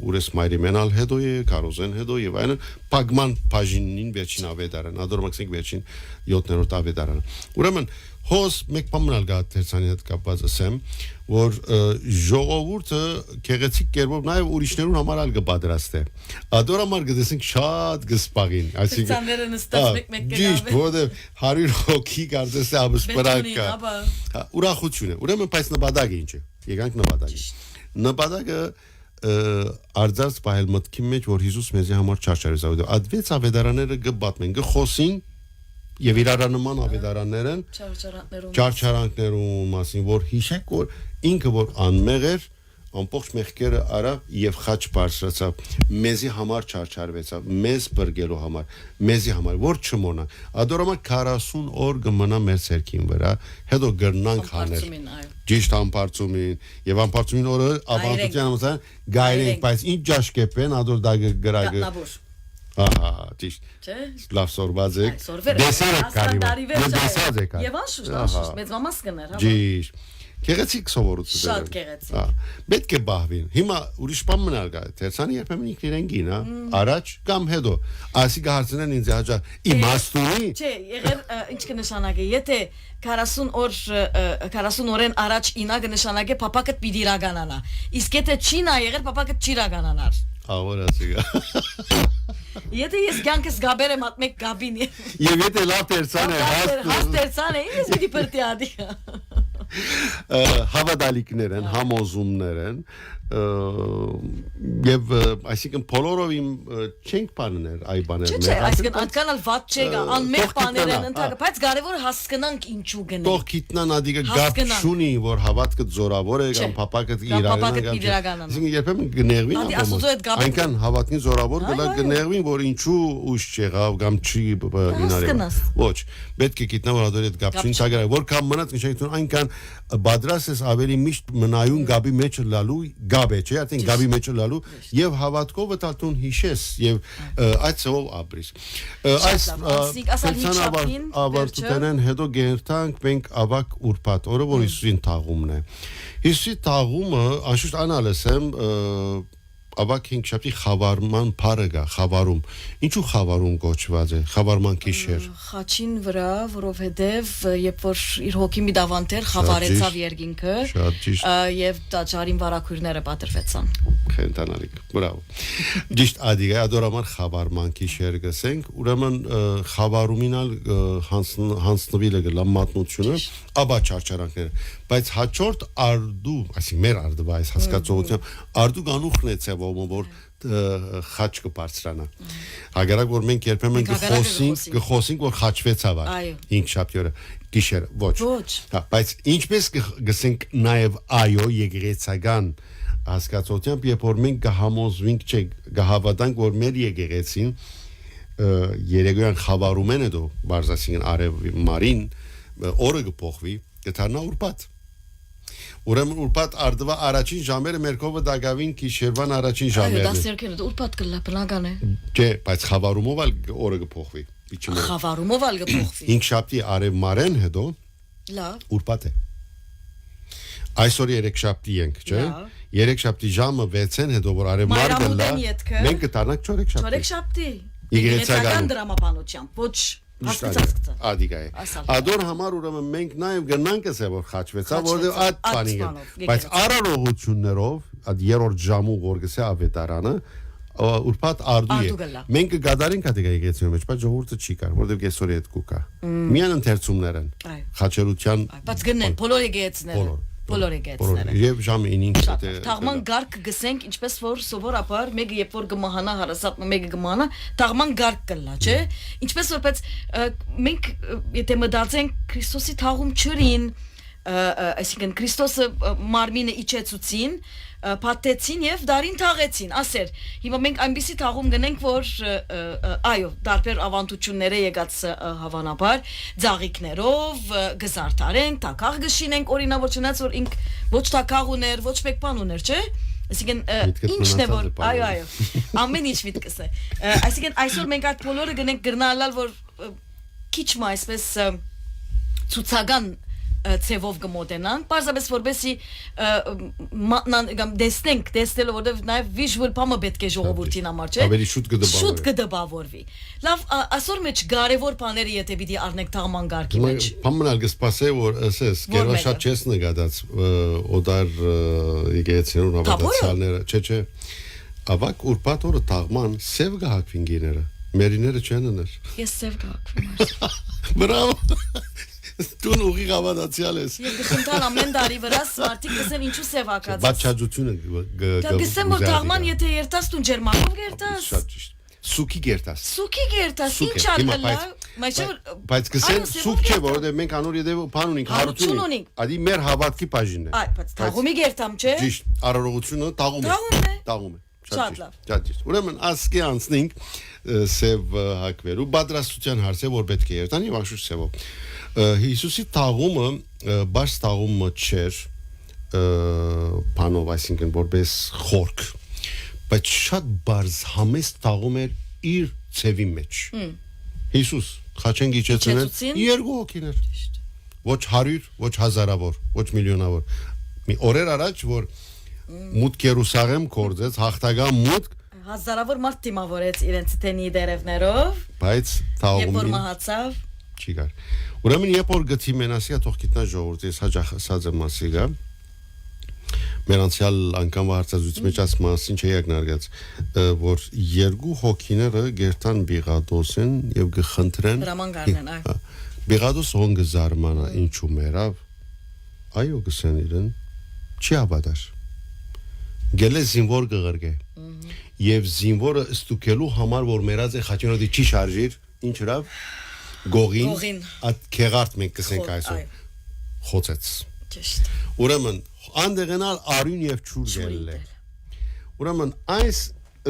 ուրես մայրիմենալ հետո է, կարոզեն հետո եւ այլն, պագման բաժինին վերջին ավետարան, ադորմաքսինք վերջին 7-րդ ավետարանը։ Ուրեմն հոս մեկ բանալ գա թերցանի հետ կապված ասեմ, որ ժողովուրդը քեղեցիկ կերպով նաև ուրիշներուն համար ալ կպատրաստե։ Ադորամար գտեսենք շատ գսպագին, այսինքն ցանները նստած մեկ-մեկ կգաբե։ Ճիշտ, որովհետև 100 հոգի կարծես է ապսպրակա։ Ուրախություն է։ Ուրեմն բայց նպատակը ինչ է։ Եկանք նպատակի։ Նպատակը արձած բայել մտքի մեջ, որ Հիսուս մեզի համար չարչարեց ավետարանը։ Այդ 6 ավետարանները կբատմեն, կխոսին Եվ իրարանման ավետարաններն չարչարանքներում մասին որ հիշեք որ ինքը որ անմեղ էր ամբողջ մեղքերը արա եւ խաչ բարձրացավ մեզի համար չարչարվեցավ մեզ բրգելու համար մեզի համար որ չմոնա ադորոմա 40 օր կմնա մեր ցերքին վրա հետո գրնանք հանել ճիշտ ամբարձումին եւ ամբարձումին օրը ավանդության ամսան գայրենք բայց ինչ ճաշկեպեն ադոր դա գրագը Ահա, ճիշտ։ Չէ։ Լավ սորված եք։ Դեսերեք կարի։ Դեսած եք։ Եվ անշուշտ, մեծ մամաս կներ, հա։ Ճիշտ։ Գեղեցիկ սովորություն։ Շատ գեղեցիկ։ Հա։ Պետք է բահվին։ Հիմա ուրիշ բան մնալ գա։ Թերցանի երբեմն ինքնին գին, հա։ Առաջ կամ հետո։ Ասիկա հարցնեն ինձ հաջա իմաստունի։ Չէ, եղեր ինչ կնշանակե, եթե 40 օրեն առաջ ինա կնշանակե փապակը պիտի իրականանա։ Իսկ եթե չի նա եղեր փապակը չի իրականանար։ Ահա ասիկա։ Եթե ես կյանքս գաբեր եմ մեկ գաբին։ Եվ եթե լավ տերցան է, հաստ տերցան է, ինձ պիտի պրտի ադի։ Հավատալիքներ են, համոզումներ են եւ այսինքն բոլորով իմ չենք բաներ այ բաներ Չէ, այսինքն անկանալ ված չէ, անմեղ բաներ են ընդհանուր, բայց կարևոր հասկանանք ինչու գնանք։ Թող գիտնան ադիգը գապ շունի, որ հավատքը զորավոր է կամ փապակը իրականանա։ Այսինքն երբեմն գներվին այնքան հավատքին զորավոր գլա գներվին, որ ինչու ուշ չեղավ կամ չի ինարել։ Ոչ, պետք է գիտնա որ ադոր այդ գապ շունի ցագարը, որքան մնաց ինչայնքան այնքան բادرաս ես ավելի միշտ մնայուն գաբի մեջ լալու գաբ է, չէ՞, արդեն գաբի մեջ լալու եւ հավատքով տալտուն հիշես եւ այդ ծով ապրիս։ Այս ավարտութենեն հետո գերտանք մենք ավակ ուրբաթ օրը որ Հիսուսին թաղումն է։ Հիսուսի թաղումը անշուշտ անալես եմ ավակ հինգշաբթի խավարման փարը գա, խավարում։ Ինչու խավարում կոչված է, խավարման գիշեր։ Խաչին վրա, որովհետև երբ որ իր հոգի մի դավանտեր խավարեցավ երկինքը, եւ տաճարին վարակույրները պատրվեցան։ Խենտանալիք, բրավո։ Ճիշտ ադիգա, ադորամար խավարման գիշեր գսենք, ուրեմն խավարումինալ հանցնվիլը գլա մատնությունը, աբա չարչարանքները, բայց հաջորդ արդու, այսինքն մեր արդվա այս հասկացողությամբ, արդու գանուխն է ցեվոմը, որ խաչ կբարձրանա։ Հագարակ որ մենք երբեմն գխոսենք որ խաչվեցավ այ 5 շաբթի օրը գիշեր ոչ հա բայց ինչպես գսենք նաև այո եկեղեցական հասկացությամբ երբ որ մենք կհամոզվենք չէ կհավատանք որ մեր եկեղեցին երեգոյան խավարում են դու բարձրացին արև մարին օրը կփոխվի կդառնա ուրբաթ Ուրեմն ուրբաթ արդվա առաջին ժամերը մեր կողմը դակավին գիշերվան առաջին ժամերն է։ Դա ուրբաթ կլա բնական է։ Չէ, բայց խավարումով ալ օրը կփոխվի։ Խավարումով ալ կփոխվի։ Հինգշաբթի արև մարեն հետո լավ։ Ուրբաթ է։ Այսօր երեքշաբթի ենք, չէ՞։ Երեքշաբթի ժամը 6-ին հետո որ արև մար գլա։ Մենք կտանանք չորեքշաբթի։ Չորեքշաբթի։ Եկեղեցական դրամապանությամբ, ոչ Ադիգա է։ Ադոր համար ուրեմն մենք նաև գնանք ասել որ խաչվեցա որովհետև այդ բանիգը բայց արարողություններով այդ երրորդ ժամու որ գսե ավետարանը ուրբաթ արդու է մենք կգադարենք ադիգա եկեցնու մեջ բայց ժողովուրդը չի կար որովհետև կեսօրի հետ կուկա միան ընթերցումներ են խաչերության բայց գնեն բոլոր եկեցները բոլոր եկեցները եւ ժամը 9-ին է թաղման գարկ գսենք ինչպես որ սովորաբար մեկը երբ որ կմահանա հարասատը մեկը կմահանա թաղման գարկ կլա չէ ինչպես որ բայց մենք եթե մտածենք Քրիստոսի թաղում չրին այսինքն Քրիստոսը մարմինը իջեցուցին փաթեցին եւ դարին թաղեցին ասեր հիմա մենք այնպեսի թաղում գնենք որ այո դարբեր ավանդությունները եկած հավանաբար ձաղիկներով գզարթարենք տակաղ գշինենք օրինավոր չնայած որ ինք ոչ տակաղ ուներ ոչ մեկ բան ուներ չէ այսինքն ինչն է որ այո ամեն ինչ միտքս է այսինքն այսօր մենք այդ բոլորը գնենք գրնալալ որ քիչ մա այսպես ցուցական ցևով գմոտենանք պարզապես որբեսի դեսնենք դեսնելով որովհետև նաև visual բամը պետք է ժողովրդին համար չէ ավելի շուտ կդպավորվի լավ այսօր մեջ կարևոր բաները եթե պիտի առնենք թաղման գարկի մեջ բամնալ գսպասե որ ասես գերվա շատ չես նկատած օդար եկեցին հավատացյալները չէ ավակ ուրբաթ օրը թաղման սև գահակվին գիները մերիները չեն ուներ ես սև գահակվում բրավո Տուն ուղի հավատացյալ ես։ Եվ գտնտալ ամեն տարի վրաս մարդիկ գսեն ինչու սևակած։ Բացաճությունը գսեմ որ թաղման եթե երտաս տուն ջերմանով գերտաս։ Շատ ճիշտ։ Սուքի գերտաս։ Սուքի գերտաս ինչ ալլա։ Բայց գսեն սուք չէ որովհետև մենք անոր եդեւ բան ունենք հարություն ունենք։ Ադի մեր հավատքի բաժինն է։ Այ բայց թաղումի գերտամ չէ։ Ճիշտ արարողությունը տաղում է։ Տաղում է։ Շատ լավ։ Շատ ճիշտ։ Ուրեմն ասկի անցնենք սև հակվելու պատրաստության հարցը որ պետք է երթան եւ անշուշտ սևով։ Հիսուսի թաղումը բաց թաղումը չէր բանով այսինքն որպես խորք բայց շատ բարձ համեստ թաղում էր իր ցևի մեջ Հիսուս խաչեն գիչեցնել երկու հոգիներ ոչ 100 ոչ հազարավոր ոչ միլիոնավոր մի օրեր առաջ որ մուտք Երուսաղեմ կորձեց հաղթական մուտք հազարավոր մարդ դիմավորեց իրենց տենի դերևներով բայց թաղումին երբ որ մահացավ չի գար Ուրեմն երբ որ գցի մենասիա թող գիտնա ժողովրդի ես հաջախ ասած եմ մասիգա մեր անցյալ անգամ հարցազրույցի մեջ աս մասին չի ակնարկած որ երկու հոգիները գերտան Բիղադոսեն եւ գխնդրեն դրաման գարնեն այ Բիղադոս հոնգը զարմանա ինչու մերավ այո գսեն իրեն չի հավատար գելե զինվոր գղրգե եւ զինվորը ստուկելու համար որ մերած է խաչենոդի չի շարժիր ինչ հրավ գողին at քեղարտ մենք կսենք այսօր խոցեց ճիշտ ուրեմն անդեղենալ արյուն եւ ճուր գելել է ուրեմն այս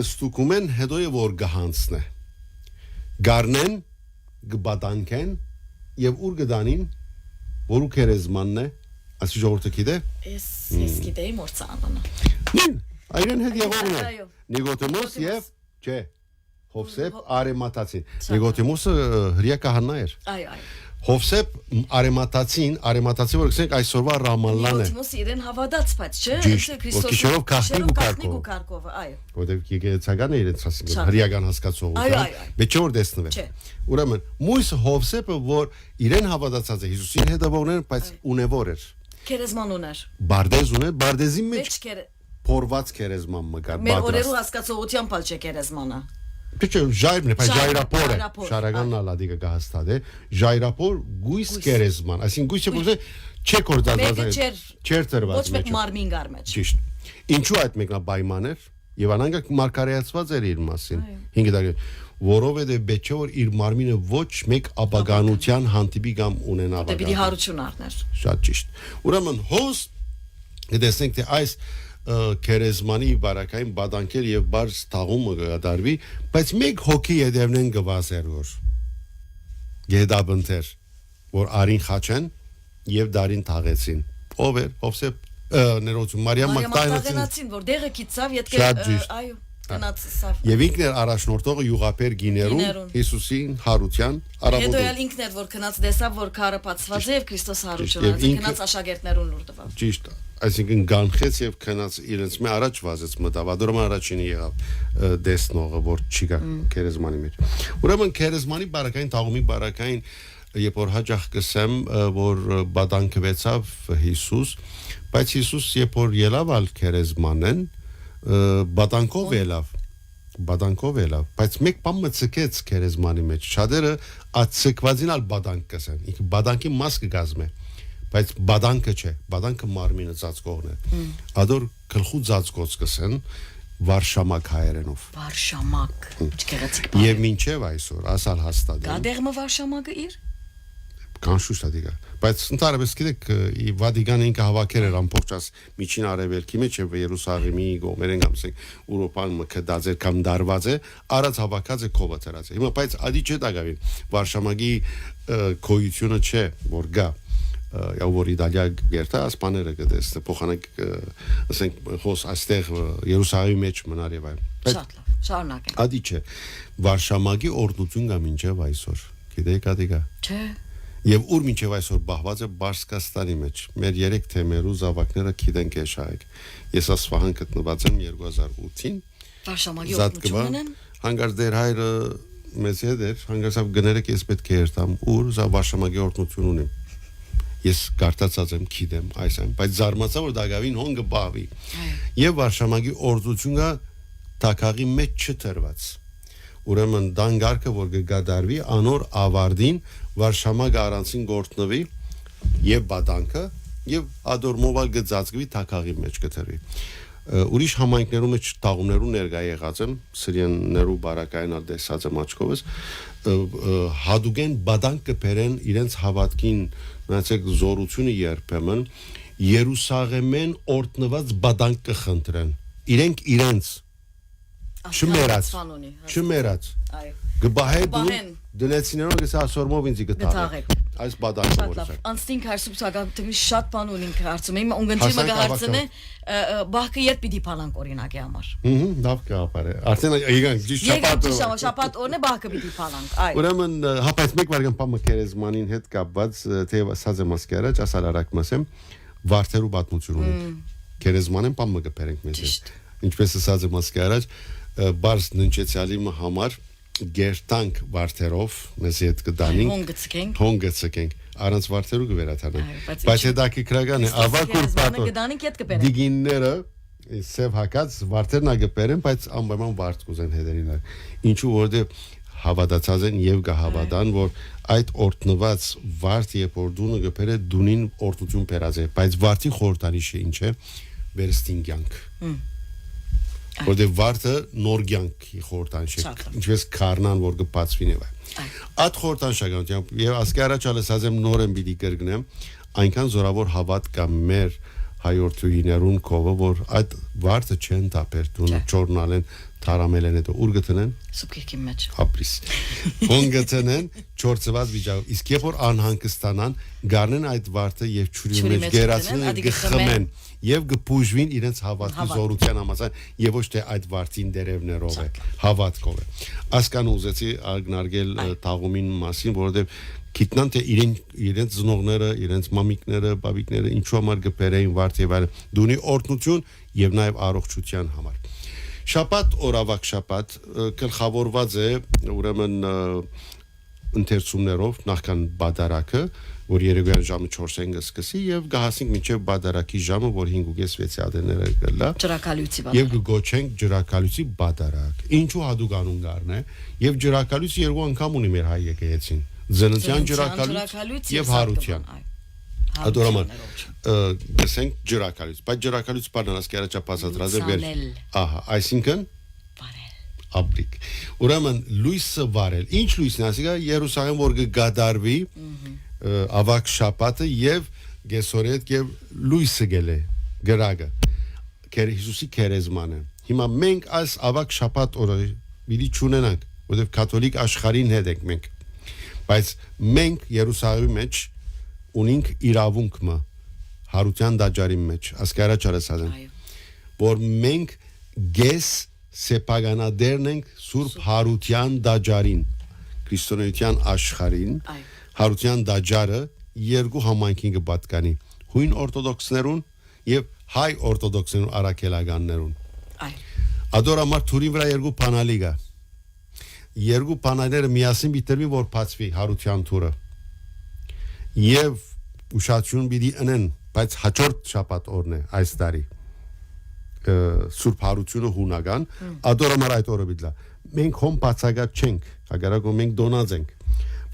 ստուկումեն հետո է որ գահանցնե գարնեն գբադանքեն եւ ուր գդանին որու քերեզմանն է ասի ժողովուրդը գիտե ես գիտեի մորցանանը նին այրեն հետ եղողն է նիգոտեմոս եւ չէ Հովսեփ արեմատացին նիգոտեմոսը հրյա կահանա էր այո Հովսեփ արեմատացի որ գսենք այսօրվա Ռամալլան է Նիգոտեմոսը իրեն հավատաց բայց չէ Քրիստոսով քախնիկ ու կարկով այո որտեւ եկեղեցական է իրենց ասին հրյական հասկացողություն բայց չէ որ տեսնվեր ուրեմն մույս Հովսեփը որ իրեն հավատացած է Հիսուսին հետևողներ բայց ունևոր էր քերեզման ուներ բարդեզ ուներ բարդեզի մեջ փորված քերեզման մգար մեր օրերու հասկացողությամբ ալ չէ քերեզմանը Պեչը ժայրն է, բայց ժայրապոր է, շարագանն ալադիկը կհաստատ է, ժայրապոր գույս կերեզման, այսին գույսը բուզը չէ կործածված է, չեր տրված ոչ մեկ մարմին գար մեջ Ճիշտ, ինչու այդ մեկնա բայման էր, և անանգակ մարկարեացված էր իր մասին, 5 դարի, որովհետև պետք է որ իր մարմինը ոչ մեկ ապագանության հանդիպի կամ ունենա ապագան Դեպի հարություն առներ Շատ ճիշտ, ուրեմն հոս, դեսնենք թե այս քերեզմանի բարակային բադանքեր եւ բարձ թաղումը կդարվի, բայց մեկ հոգի յետևնեն գվազեր որ գեդաբընթեր որ արին խաչեն եւ դարին թաղեցին ով էր Հովսեփ ներողություն Մարիամ Մագդալենացին որ դեղը գիծավ յետքը այո Եվ ինքն էր առաջնորդողը յուղապեր գիներում Հիսուսին հարության արաբոդում Հետո էլ ինքն էր որ քնած դեսավ որ քարը բացված է եւ Քրիստոս հարություն ածի քնած աշակերտներուն լուր տվավ Ճիշտ այսինքն գանխեց եւ քնած իրենց մե առաջ վազեց մտավ ադորոմ առաջինը եղավ դեսնողը որ չի գա քերեզմանի մեջ Ուրեմն քերեզմանի բարակային թաղումի բարակային երբ որ հաջող կսեմ որ բադանքվեցավ Հիսուս բայց Հիսուս երբ որ ելավ ալ քերեզմանեն բադանքով ելավ բայց մեկ բան մցկեց քերեզմանի մեջ շատերը ացկվածին ալ բադանք կսեն ինքը բադանքի մաս կգազմե բայց բադանքը չէ բադանքը մարմինը ծածկողն է ադոր գլխու ծածկոց կսեն վարշամակ հայերենով վարշամակ չգեղեցիկ եւ մինչեւ այսօր ասալ հաստատ գադեղը վարշամակը իր կանշուշ տադիգա բայց ընդհանրապես գիտեք Վատիկանը ինքը հավաքեր էր ամբողջած միջին արևելքի մեջ եւ Երուսաղեմի գոմերեն գամսենք Եվրոպան մկդած էր կամ դարված է առած հավաքած է կովացած է հիմա բայց ադի չէ դագավին վարշամագի գոյությունը չէ որ գա Եվ որ Իտալիա գերտա ասպաները կտեսնե փոխանակ ասենք հոս այստեղ Երուսաղեմի մեջ մնար եւ այլն Շատ լավ շարունակենք Ադի չէ վարշամագի օրդություն կա մինչեւ այսօր գիտեք ադիգա Չէ Եվ ուր մինչև այսօր բահված է Բարսկաստանի մեջ մեր 3 թեմերու զավակները գիտենք է շահեք ես ասվահան գտնված եմ 2008-ին Վարշամագի օրդությունն են հանգար դեր հայրը մեծ էր հանգարսավ գներեք ես պետք է երթամ ուր զա Վարշամագի օրդություն ունեմ ես կարտացած եմ գիտեմ այսան բայց զարմացա որ դագավին հոնգը բահվի եւ Վարշամագի օրդությունը տակաղի մեջ չտրված ուրեմն դանգարկը որ գդարվի անոր ավարդին Վարշամագը առանցին գործնվի եւ բադանքը եւ ադորմովալ գծածկվի տակաղի մեջ կտրվի ուրիշ համայնքներում մեջ տաղումներու ներկա եղած եմ սիրյաններու բարակային ադեսած եմ աչքովս հադուգեն բադանքը բերեն իրենց հավատքին նայեցեք զորությունը երբեմն Երուսաղեմեն օրտնված բադանք կխնդրեն իրենց չմերած գբահե դնեցիներով գսա ասորմով ինձ գտաղեք այս բադանքը որ անստինք հարցուցական դեպի շատ բան ունենք հարցում իմ ունգընտիրը գարցնե բախը երբ պիտի փալանք օրինակի համար լավ կապարը արդեն եկան շաբաթ օրն է բախը պիտի փալանք այ ուրեմն հապայց մեկ վարգան պամը քերեզմանին հետ կապված թե սազեմասկի առաջ ասալ արակմասեմ վարդերու պատմություն ունի քերեզմանեն պամը կբերենք մեզ ինչպես սազեմասկի առաջ բարձ ննչեցյալի համար գերտանք վարդերով մեզ հետ կդանենք հոնգցենք առանց վարդերու կվերաթարնենք բայց հետաքի քրական է ավակ որ պատո դիգինները սև հակած վարդերն ագպերեն բայց անպայման վարդ կուզեն հետերին ինչու որտե հավատացած են եւ գահավատան, որ այդ օրտնված վարդ երբ որ դունը գբերը դունին օրտություն բերած է, բայց վարդի խորտանիշը ինչ է, վերստին կյանք։ Որտեղ վարդը նոր կյանքի խորտանիշ է, ինչպես քարնան, որ կբացվի նեվա։ Այդ խորտանշական եւ ասկի առաջ ալսած եմ նոր եմ պիտի կրկնեմ, այնքան զորավոր հավատ կա մեր հայորդուհիներուն կողը, որ այդ վարդը չեն տապեր դունը ճորնալեն Թարամել են հետո ուր գտնեն սուպկերքի մեջ ապրիս ոնք գտնեն չորցված վիճակով իսկ երբ որ անհանգստանան գարնեն այդ վարդը եւ ճուրի մեջ գերացնեն գխմեն եւ գփուժվին իրենց հավատքի զորության համաձայն եւ ոչ թե այդ վարդին դերևներով է հավատքով է ասկան ուզեցի ագնարգել թաղումին մասին որովհետեւ գիտնան թե իրենց զնողները իրենց մամիկները բաբիկները ինչու համար գբերեին վարդ եւ այլն դունի օրտնություն եւ նաեւ առողջության համար Շաբաթ օրավակ շաբաթ գլխավորված է ուրեմն ընթերցումներով նախքան բադարակը որ երեկոյան ժամը 4-ին կսկսի եւ գահասինք մինչեւ բադարակի ժամը որ 5:30 ադերները գլա ջրակալույցի բադարակ եւ գոչենք ջրակալույցի բադարակ ինչու հadouk անուն գառն է եւ ջրակալույցը երկու անգամ ունի մեր հայ եկեղեցին Ձնության ջրակալույց եւ հարության Ադորաման գսենք ջրակալույց բայց ջրակալույց բառն ասկի առաջապատած է վեր ահա այսինքն վարել աբրիկ ուրեմն լույսը վարել ինչ լույսն է ասիկա Երուսաղեմ որ գդարվի ավակ շաբաթը եւ գեսորետ եւ լույսը գելե գրագը Հիսուսի քերեզմանը հիմա մենք այս ավակ շաբաթ օրը պիտի ճունենանք որովհետեւ կաթոլիկ աշխարհին հետ ենք մենք բայց մենք Երուսաղեմի մեջ ունենք իրավունքը հարության դաջարի մեջ ասկարա չարեսած որ մենք գես սեպագանադերն ենք սուրբ հարության դաջարին քրիստոնեության աշխարհին հարության դաջարը երկու համայնքին կպատկանի հույն օրթոդոքսներուն եւ հայ օրթոդոքսներուն արաքելականներուն ադորամար թուրի վրա երկու փանալի կա երկու փանալերը միասին բիտրվի որ բացվի հարության թուրը Եվ ուշադրություն պիտի ընեն, բայց հաջորդ շաբաթ օրն է այս տարի Սուրբ Հարությունը հունական, ադորամար այդ օրը պիտի լա։ Մենք հոմ բացակայած չենք, հակառակը մենք դոնած ենք։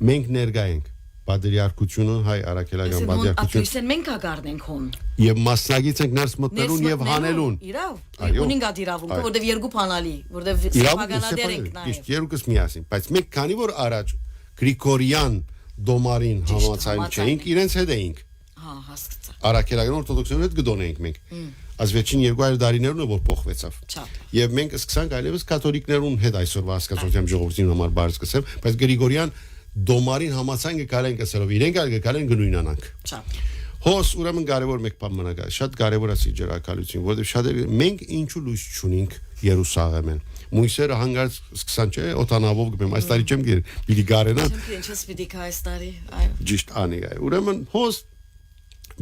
Մենք ներկա ենք, Պատրիարքությունը, հայ արաքելական պատրիարքությունը։ Այսինքն մենք ագարնենք հոն։ Եվ մասնագից ենք ներս մտնելուն եւ հանելուն։ Իրավ։ Ունին գա իրավունքը, որտեվ երկու բանալի, որտեվ սեփականատեր ենք նայ։ Իսկ երկուս միասին, բայց մենք քանի որ առաջ Գրիգորյան Դոմարին համացայն չէինք, իրենց հետ էինք։ Հա, հասկացա։ Արաքելական օրթոդոքսներուն հետ գդոնեինք մենք։ Ասվեջին 200 տարիներուն է որ փոխվեցավ։ Եվ մենք սկսանք այլևս կաթոլիկներուն հետ այսօրվա հասկացության ժողովրդին համար բարձ սկսեմ, բայց Գրիգորյան Դոմարին համացայն գալեն կսելով իրենք այլ գալեն գնույնանանք։ Հոս ուրեմն կարևոր մեկ բան մնա, շատ կարևոր է ջրակալություն, որովհետև շատ մենք ինչու լույս չունենք Երուսաղեմեն։ Մույսերը հանգարց սկսան չէ, օտանավով գմեմ, այս տարի չեմ գիր, պիտի գարենա։ Ինչպես պիտի կա այս տարի, այո։ Ճիշտ անի գա։ Ուրեմն հոս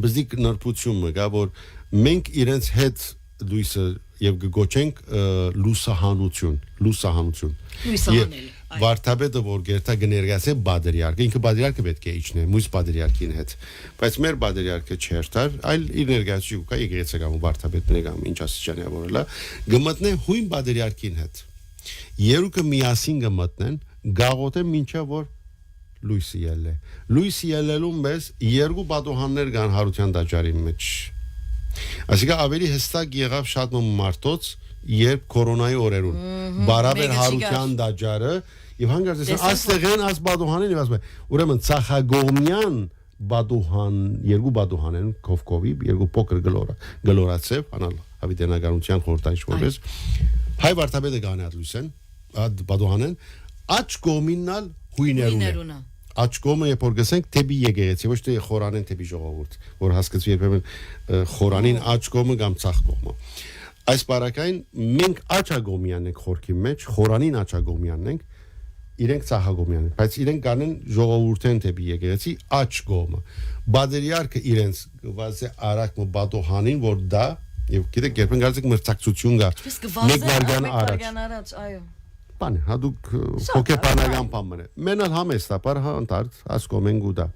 բզիկ նրբությունը գա, որ մենք իրենց հետ լույսը եւ գոչենք լուսահանություն։ Լուսահանել։ Վարդապետը որ գերտա գներգասե բادرիարքը ինքը բادرիարքը պետք է իջնե մույս բادرիարքին հետ բայց մեր բادرիարքը չերտար այլ իր ներգացի ու կա եկեղեցական վարդապետները կամ ինչ աստիճանի որելա գմտնե հույն բادرիարքին հետ երուկը միասին գմտնեն գաղոթե մինչև որ լույսի ելելուն մեզ երկու բադոհաններ կան հարության դաջարի մեջ ասիկա ավելի հստակ եղավ շատ մարտոց երբ կորոնայի օրերուն բարաբեր հարության դաջարը եւ հանգարց աստեղեն աս բադոհանին եւ ասում է ուրեմն ցախագողմյան բադոհան երկու բադոհան են կովկովի երկու փոքր գլորացև անալ հավիտենականության խորտանիշ որպես հայ վարդապետը գանած լույսեն այդ բադոհանեն աչ կողմինալ հույներուն աչ կողմը երբ որ գսենք թեպի եկեղեցի ոչ թե խորանեն թեպի ժողովուրդ որ հասկացվի երբեմն խորանին աչ կողմը կամ ցախ կողմը Այս բարակային մենք աչագոմյանն ենք խորքի մեջ, խորանին աչագոմյանն ենք, իրենք ցախագոմյանն են, բայց իրենք կանեն ժողովուրդեն թեպի եկեղեցի աչ կողմը։ Բادرիարքը իրենց գված է արակը բադոհանին, որ դա եւ գիտեք երբեն գարցեք մրցակցություն կա։ Մեկ վարյան առաջ, այո։ Բան, հadouk հոգեբանական բան է։ Մենալ համեստապար հանդարտ ասկոմեն գուտա։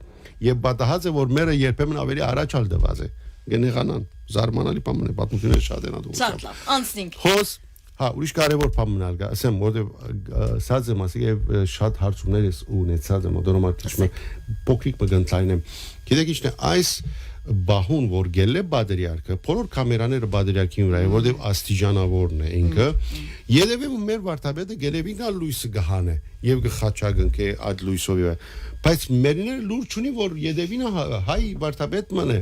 Եվ բադահած է որ մերը երբեմն ավելի առաջալ դված է։ Գնեղանան զարմանալի բան է պատմությունները շատ են ադու։ Շատ լավ, անցնենք։ Հոս Հա, ուրիշ կարևոր բան մնալ գա, ասեմ, որտեվ սա ասի եւ շատ հարցումներ ես ունեցած եմ, որոնք քիչ փոքրիկ մգնցայնեմ։ Գիտեք ինչն է, այս բահուն որ գելե բادرիարքը, բոլոր կամերաները բادرիարքի վրա է, որտեվ աստիճանավորն է ինքը։ Երևի մեր վարդապետը գելեվինա լույսը գահանե եւ գխաչագնկե այդ լույսով։ Բայց մերիները լուրջ ունի որ երևինա հայ վարդապետ մնե։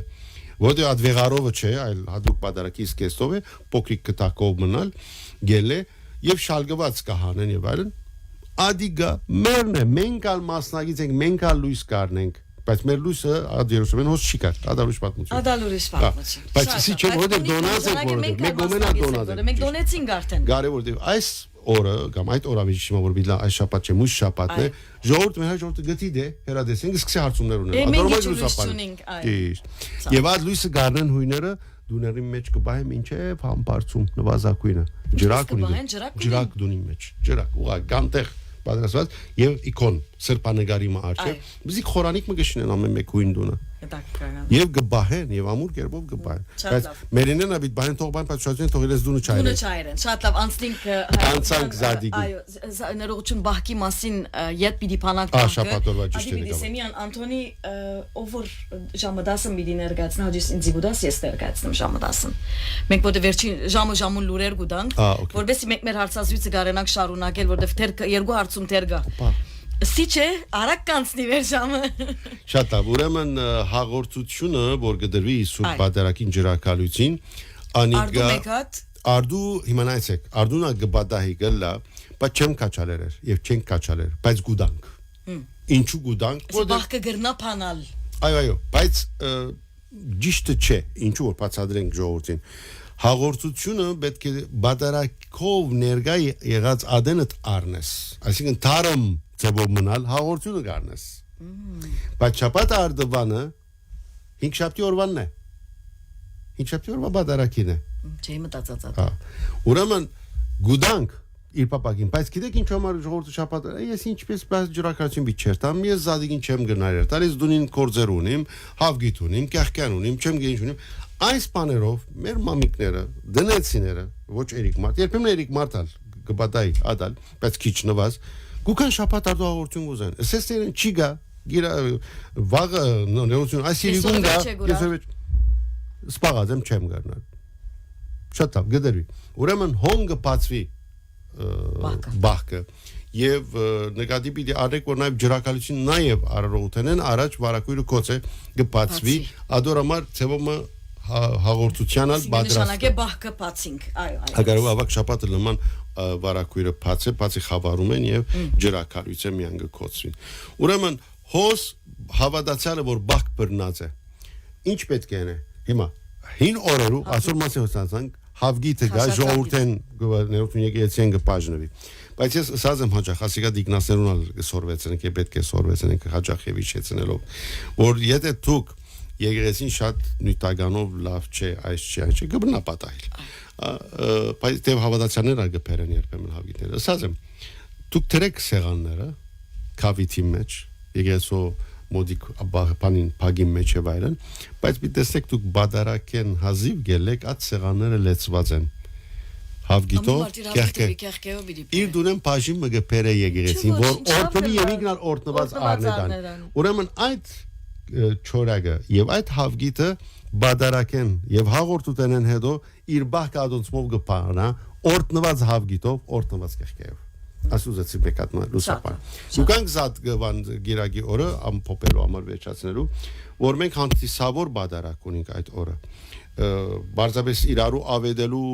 Որտեղ այդ վեղարովը չէ, այլ հատուկ բادرակի սկեստով է, փոքրիկ կտակով մնալ, գելե եւ շալգված կահանեն եւ այլն։ Ադիգա մերն է, մենք ալ մասնագից ենք, մենք ալ լույս կառնենք, բայց մեր լույսը ադերուսեն հոս չի կար, ադալուշ պատմություն։ Ադալուրիշ պատմություն։ Բայց սի չէ, որտեղ դոնազ ենք, որտեղ մենք գոմենա դոնազ ենք։ Մենք դոնեցինք արդեն։ Կարևոր դեպ այս օրը կամ այդ օրավիճի որ բիլա այս շաբաթ չէ, մուշ շաբաթն է, ժողովուրդ մեր ժողովուրդը գտի դե հերադեսենք, սկսի հարցումներ ունենալ։ Մենք լույս ճիշտ։ Եվ այդ լույսը գառնեն հույները դուների մեջ կբահեմ ինչև համբարձում նվազագույնը։ Ջրակ ունի։ Ջրակ դունի մեջ։ Ջրակ ուղա գանտեղ պատրաստված եւ իկոն սրբանկարի մարդ։ Բիզի խորանիկ մը գշնեն ամեն մեկ հույն դունը։ Եվ գբահեն եւ ամուր կերպով գբահեն։ Բայց մերինեն աբիտ բան թող բան պատշացեն թող իրենց դունը չայրեն։ Դունը չայրեն։ Շատ լավ անցնենք անցանք զադիգի։ Այո, ներողություն բախքի մասին յետ պիտի փանակ բանկը։ Շաբաթօրվա ճիշտ է։ Ադի Սեմյան Անտոնի over ժամը 10-ը պիտի ներկայացնա, հաջիս ինձ գուդաս ես ներկայացնում ժամը 10-ը։ Մենք ոտե վերջին ժամուն լուրեր գուտանք, որովհետեւ մենք մեր հարցազրույցը կարենանք շարունակել, որովհետեւ երկու հարցում թեր գա։ Սիչե արագ կանցնի վեր ժամը։ Շատ լավ, ուրեմն հաղորդությունը, որ գդրվի Սուրբ Բادرակին ջրակալույցին, անիգա արդու հիմանայցեք, արդունա գբադահի գլա, բայց չեմ կաչալեր եւ չենք կաչալեր, բայց գուդանք։ Ինչու գուդանք, որտեղ բախքը գրնա փանալ։ Այո, բայց ճիշտը չէ, ինչու որ բացադրենք ժողովրդին։ Հաղորդությունը պետք է բادرակով ներգա եղած ադենդ առնես, այսինքն թարմ ծեբով մնալ հաղորդությունը գարնես։ Բայց շաբաթ արդվանը 5 շաբթի օրվանն է։ 5 շաբթի օրվա բادرակին է։ Չէի մտածած այդ։ Ուրեմն գուդանք իր պապակին, բայց գիտեք ինչ համար ժողովուրդը շաբաթ ես ինչպես բաց ջրակացություն բիչերտամ, ես զադիգին չեմ գնարել, տալիս դունին կորձեր ունիմ, հավգիտ ունիմ, կեղկյան ունիմ, չեմ գինչ ունիմ։ Այս բաներով մեր մամիկները, դնեցիները, ոչ Էրիկ Մարտ, երբեմն Էրիկ Մարտալ գբադայի ադալ, բայց քիչ նվազ Գուքան շաբաթ արդու հաղորդություն ուզեն։ Սեստերեն չի գա, գիրա վաղը նորություն, այս իրիկուն գա, կեսովեջ սպաղած եմ չեմ գարնալ։ Շատ լավ, գդրվի։ Ուրեմն հոնգը բացվի բախկը եւ նկատի պիտի արեք որ նաեւ ջրակալություն նաեւ արարողութենեն առաջ վարակույրը կոծե գբացվի ադորամար ծեվոմը հաղորդությանալ բادرաստ։ Նշանակե բախկը բացինք։ Այո, այո։ Հագարով ավակ շաբաթը նման վարակույրը բացի խավարում են եւ ջրակալույցը միան գկոծվին։ Ուրեմն հոս հավատացյալը որ բախ բռնած է։ Ինչ պետք է անե։ Հիմա հին օրերու ասոր մասի հոսանք հավգիթը գա ժողովրդեն ներողություն եկեցին գպաժնվի։ Բայց ես ասած եմ հաջախ ասիկա դիգնասներուն գսորվեցնենք եւ պետք է սորվեցնենք հաջախ եւ իջեցնելով որ եթե դուք եկեղեցին շատ նյութականով լավ չէ, այս չէ, գբնա պատահել։ Բայց դե հավատացյալները գբերեն երբեմն հավգիթները։ Ասած եմ, դուք դրեք սեղանները կավիթի մեջ, եկեղեցու մոդիկ բանին փագի մեջ եւ այլն, բայց մի տեսեք դուք բادرակեն հազիվ գելեք, այդ սեղանները լեցված են։ Հավգիտով, կեղկեով։ Իր դունեն բաժին մը գբերը եկեղեցին, որ օրտնի եւ ինքնալ օրտնված առնեդան։ Ուրեմն այդ չորագը եւ այդ հավգիտը բادرակեն եւ հաղորդութենեն հետո իր բախկադոնցմով գփանա օրտնված հավգիտով օրտնված կեղկեով ասուզեցի բեկատնա լուսապան ուկանք զատ գվան գիրագի օրը ամփոփելու համար վերջացնելու որ մենք հանդիսավոր բادرակ ունենք այդ օրը բարձրապես իրարու ավեդելու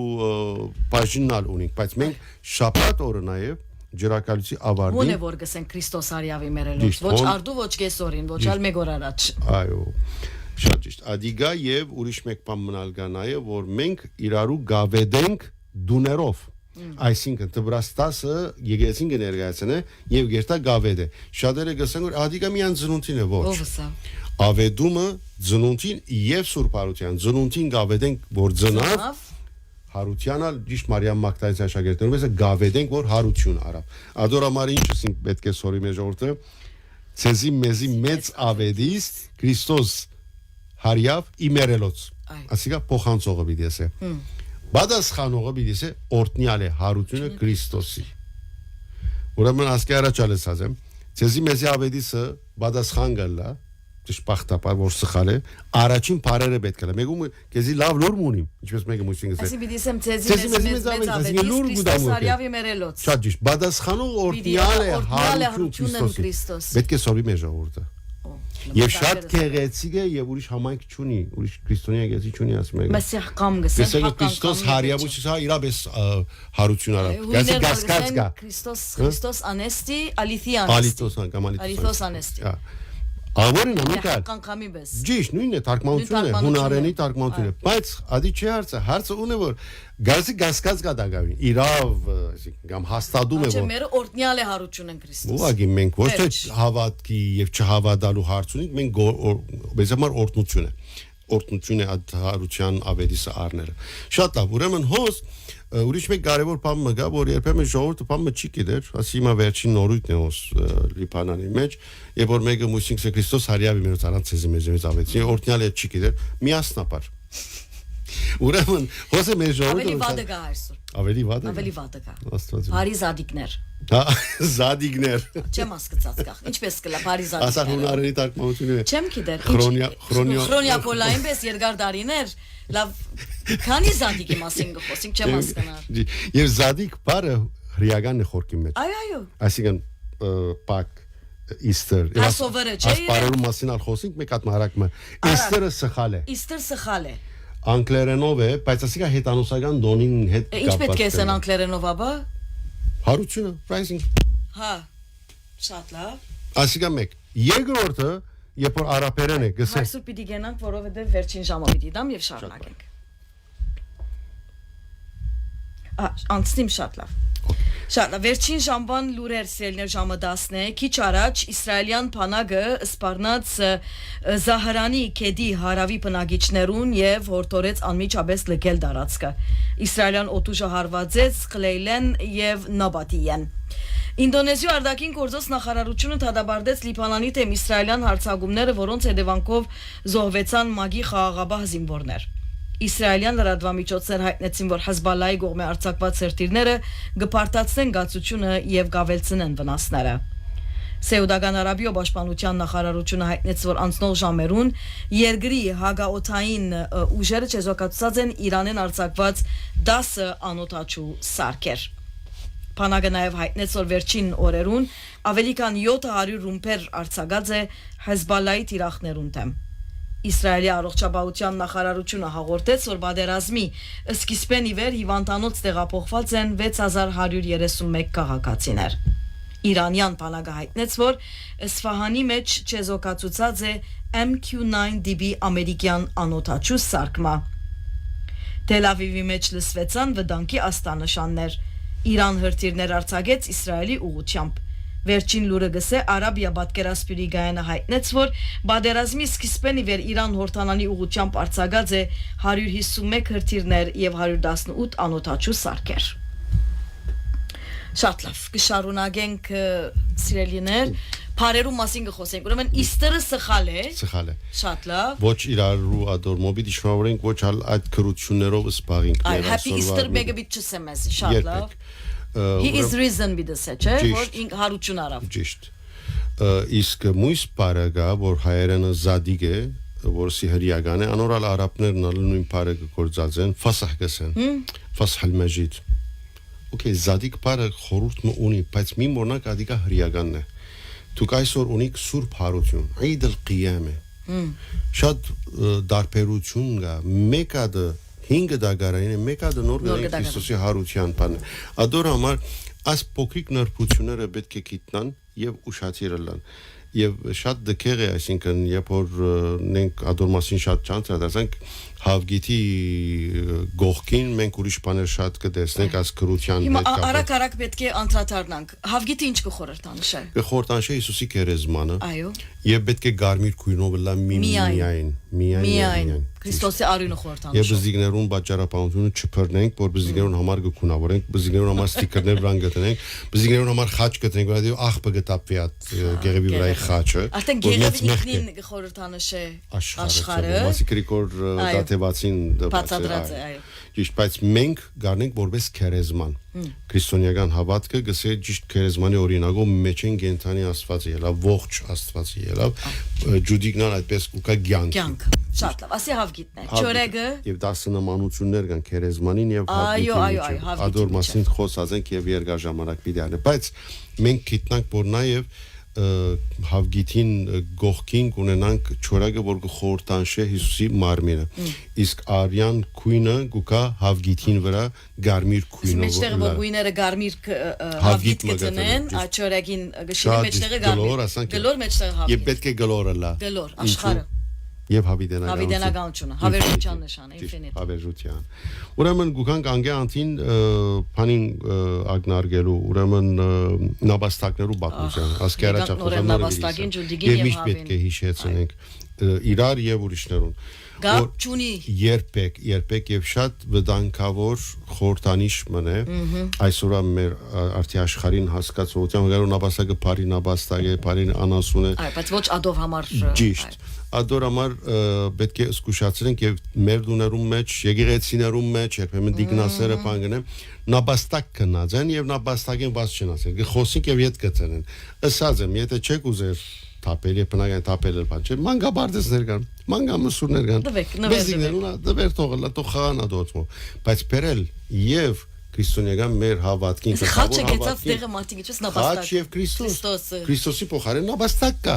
բաժինալ ունենք բայց մենք շաբաթ օրը նաեւ ջրակալույցի ավարտին Ոնե որ գսեն Քրիստոս արիավի մերելոց ոչ արդու ոչ կեսօրին ոչ ալ մեկ օր առաջ այո շատ ճիշտ ադիգա եւ ուրիշ մեկ բան մնալ գա նաեւ որ մենք իրարու գավեդենք դուներով այսինքն տվրաստասը եկեցին կներկայացնե եւ գերտա գավեդե շատերը գսեն որ ադիգա միան ծնունդին է ոչ ավեդումը ծնունդին եւ սուրբարության ծնունդին գավեդենք որ ծնավ Հարությանալ ճիշտ Մարիամ Մագդալինի աշակերտներով էս գավեդենք որ հարություն արավ ադորամարի ինչս պետք է սորի մեր ժողովուրդը ցեզի մեզի մեծ ավեդիս Քրիստոս հարյավ իմերելոց ասիկա փոխանցողը պիտի ասե Բադասխանողը պիտի է օրտնյալ է հարությունը Քրիստոսի։ Ուրեմն ասկի առաջ ալես ասեմ, ցեզի մեզի ավետիսը բադասխան գալա Դժբախտաբար որ սխալ է առաջին բարերը պետք է մեկում քեզի լավ լուր ունիմ ինչպես մեկը մուսին գսե Այսի պիտի ասեմ ցեզի լուր գուդամ Սարյավի մերելոց շատ ճիշտ բադասխանող օրտնյալ է հարություն Քրիստոս պետք է սորի մեր ժողովուրդը եւ շատ քեղեցիկ է եւ ուրիշ համայնք չունի ուրիշ քրիստոնյա գեցի չունի ասում եք Մեսիա կամ գսեն Քրիստոս հարյավուց հա իրապես հարություն արա գասի գասկածկա Քրիստոս անեստի ալիթիան ալիթոս անեստի Ավորին ամենքան կանքամի բես Ճիշտ նույնն է թարգմանությունը հունարենի թարգմանությունը բայց ադի չի հարցը ունի որ գազի գասկած կդագավին իրավ կամ հաստատում է որ Մեր օրտնյալ է հարություն են Քրիստոս Ուղղակի մենք ոչ թե հավատքի եւ չհավատալու հարց ունենք մենք մեզ համար օրտնություն է հարության ավետիսը առները շատ լավ ուրեմն հոս ուրիշ մեկ կարևոր բան մը գա որ երբեմն ժողովուրդը բանը չի գիտեր ասի հիմա վերջին նորույթն է ոս լիբանանի մեջ եւ որ մեկը մուսինք Քրիստոս հարյավի մերոց առանց ցեզի մեզ ավետի օրտնյալ է չի գիտեր միասնապար ուրեմն հոսը մեր ժողովուրդը ավելի վատը գա բարի զադիկներ Զադիկներ Չեմ հասկացած կա ինչպես կլա բարի զադիկներ Ասա հունարենի թարգմանությունը Չեմ գիտեր Քրոնյա պես երկար դարիներ լավ քանի զադիկի մասին գխոսենք չեմ հասկանալ Եվ զադիկ բառը հրեական է խորքի մեջ Այո Այսինքն Պակ Easter Passover-ը չէ Ասպարերու մասին ալ խոսենք մեկ հատ մարակը Easter-ը սխալ է Easter սխալ է Անգլերենով է բայց ասիկա հետանոսական դոնին հետ կապված Ինչ պետք է ասեն անգլերենով ապա Հարությունը, rising Հա, շատ լավ Ասիկա մեկ, երկրորդը, երբ որ արաբերեն է գսե Այսօր պիտի գենանք, որովհետև վերջին ժամը պիտի դամ և շարունակենք Անցնիմ շատ լավ Շատ լավ, վերջին ժամվան լուրեր սիրելիներ ժամը 10 է Քիչ առաջ Իսրայելյան բանակը սպառնաց Զահրանի քեդի հարավի բնակիչներուն և հորդորեց անմիջապես լքել տարածքը Իսրայելյան օդուժը հարվածեց Խլեյլեն և Նաբատիեն Ինդոնեզիա արտաքին գործոս նախարարությունը դադարեցրեց Լիբանանի դեմ իսրայելյան հարձակումները, որոնց հետևանքով զոհվեցան ՄԱԳ-ի խաղաղապահ զինվորներ Իսրայելյան լրատվամիջոցներ հայտնեցին, որ Հեզբոլլահի կողմի արձակված հրթիռները կփարտացնեն գացությունը եւ կավելցնեն վնասները։ Սեուդական Արաբիա պաշտպանության նախարարությունը հայտնեց, որ անցնող ժամերուն երկրի հագաօթային ուժերը չեզոքացած են Իրանեն արձակված 10 անօթաչու սարքեր։ Բանակը նաև հայտնեց, որ վերջին օրերուն ավելի քան 700 ռումբեր արձակած է Հեզբոլլահի թիրախներուն դեմ։ Իսրայելի առողջապահության նախարարությունը հաղորդեց, որ բادرազմի սկիզբեն ի վեր հիվանդանոց տեղափոխված են 6131 քաղաքացիներ։ Իրանյան բանակը հայտնեց, որ Սվահանի մեջ չեզոքացուցած է MQ-9DB ամերիկյան անօթաչու սարքմա։ Թել Ավիվի մեջ լսվեցան վտանգի աստանշաններ։ Իրան հրթիռներ արձակեց Իսրայելի ուղղությամբ։ Վերջին լուրը գսե Արաբիա պատկերասպիրի գայանը հայտնեց, որ բادرազմի սկիզբեն ի վեր Իրան հորթանանի ուղղությամբ արձակած է 151 հրթիռներ եւ 118 անօթաչու սարքեր։ Շատ լավ, կշարունակենք սիրելիներ, բարերու մասին կխոսենք։ Ուրեմն Easter-ը սխալ է։ Սխալ է։ Շատ լավ։ Ոչ իրարու ադորմոբի դիշնավորենք, ոչ այդ քրություններով սպաղենք։ Այ Happy Easter մեկը բիտ չսեմ ես, շատ լավ։ He is reason բիդսե, չէ՞, որ հարություն արավ։ Ճիշտ։ Իսկ մույս բարը գա, որ հայերենը զադիկ է, որսի հրեական է, անորալ արաբներն ալ նույն բարը գործածեն, ֆասահ գսեն։ Ֆասհալ մաջիդ։ Okay, զադիկ բարը խորուրդ ունի, բայց մի մորնակ ադիկա հրեականն է։ Դուք այսօր ունիք սուրբ հարություն, Eid al-Qiyam է։ Շատ դարբերություն կա, մեկը 5 դագարային է, մեկը նոր գնային Քրիստոսի հարության բանը։ Ադոր համար այս փոքրիկ նրբությունները պետք է գիտնան եւ ուշացիրը լան։ Եվ շատ դքեղ է, այսինքն երբ որ նենք ադոր մասին շատ չանց ասենք Հավգիթի գողքին մենք ուրիշ բաներ շատ կտեսնենք այս քրության հետ կապված։ Հիմա արագ պետք է անդրադառնանք։ Հավգիթը ինչ կխորհրդանշե։ Կխորհրդանշե Հիսուսի քերեզմանը։ Այո։ Եվ պետք է գարմիր քույնով լա միայն Քրիստոսի արյունը խորհրդանշե։ Եվ բզիկներուն պատճառաբանությունը չփռնենք, որ բզիկներուն համար կքունավորենք, բզիկներուն համար ստիկերներ վրան գտնենք, բզիկներուն համար խաչ գտնենք, որովհետև աղբը գտապվի այդ գեղևի վրայի խաչը։ Արդեն գեղևի ինքնին կխորհրդանշե աշխարհը։ Մասիկրիկոր դատեվացին բացատրած է, այո։ ճիշտ, բայց մենք գարնենք որպես քերեզման։ Քրիստոնեական հավատքը գսե ճիշտ քերեզմանի օրինակով մեջ են կենթանի Աստվածի ելավ, ողջ Աստվածի ելավ, ջուդիկնան այդպես կուկա կյանք։ Շատ լավ, ասի հավգիտնե։ Չորեգը եւ 10 նմանություններ կան քերեզմանին եւ հավգիտնին։ Ադոր մասին խոսած ենք եւ երկար ժամանակ պիտի անենք, բայց մենք գիտնանք, որ նաեւ հավգիթին գողքին ունենանք չորագը, որ խորտանշե Հիսուսի մարմինը, իսկ արյան քույնը գուկա հավգիթին վրա գարմիր քույնով։ Մեջտեղը որ գույները գարմիր հավգիթ կտնեն, աչորագին գշինի մեջտեղը գարմիր։ Գլոր մեջտեղը հավգիթ։ Եվ պետք է գլորը լա։ Գլոր, աշխարհը։ Եվ հավիտենականությունը, հավերժության նշանը, ինֆինիտ։ Հավերժության։ Ուրեմն գուքանք անգեանտին փանին ագնարգելու, ուրեմն նաբաստակներու բախության, ասկի առաջախոսանները եւ միշտ պետք է հիշեցնենք իրար եւ ուրիշներուն։ Գապ չունի երբեք եւ շատ վտանգավոր խորտանիշ մնե այսօր մեր արդի աշխարհին հասկացողության գարու նաբաստակը բարի նաբաստակ է, բարի անասուն է։ Այ, բայց ոչ ադով համար։ Ճիշտ։ Ադոր համար պետք է զգուշացնենք եւ մեր դուներում մեջ, եկեղեցիներում մեջ, երբեմն դիգնասերը բանգնեն, նաբաստակ կնածեն եւ նաբաստակեն բաց չնասեն։ Գխոսիկ եւ ետ կծենեն։ Ասած եմ, եթե չեք ուզեր թափել եւ բնական թափել բան չէ, մանգաբարձներ կան, մանգամսուրներ կան։ Բեզիկներունա դվեր թողելա թող խաղանա դոցմո, բայց բերել եւ քրիստոնեական մեր հավատքին խաչը գեցած տեղը մատիկի չես նաբաստակ։ Խաչ եւ Քրիստոսի փոխարեն նաբաստակ կա։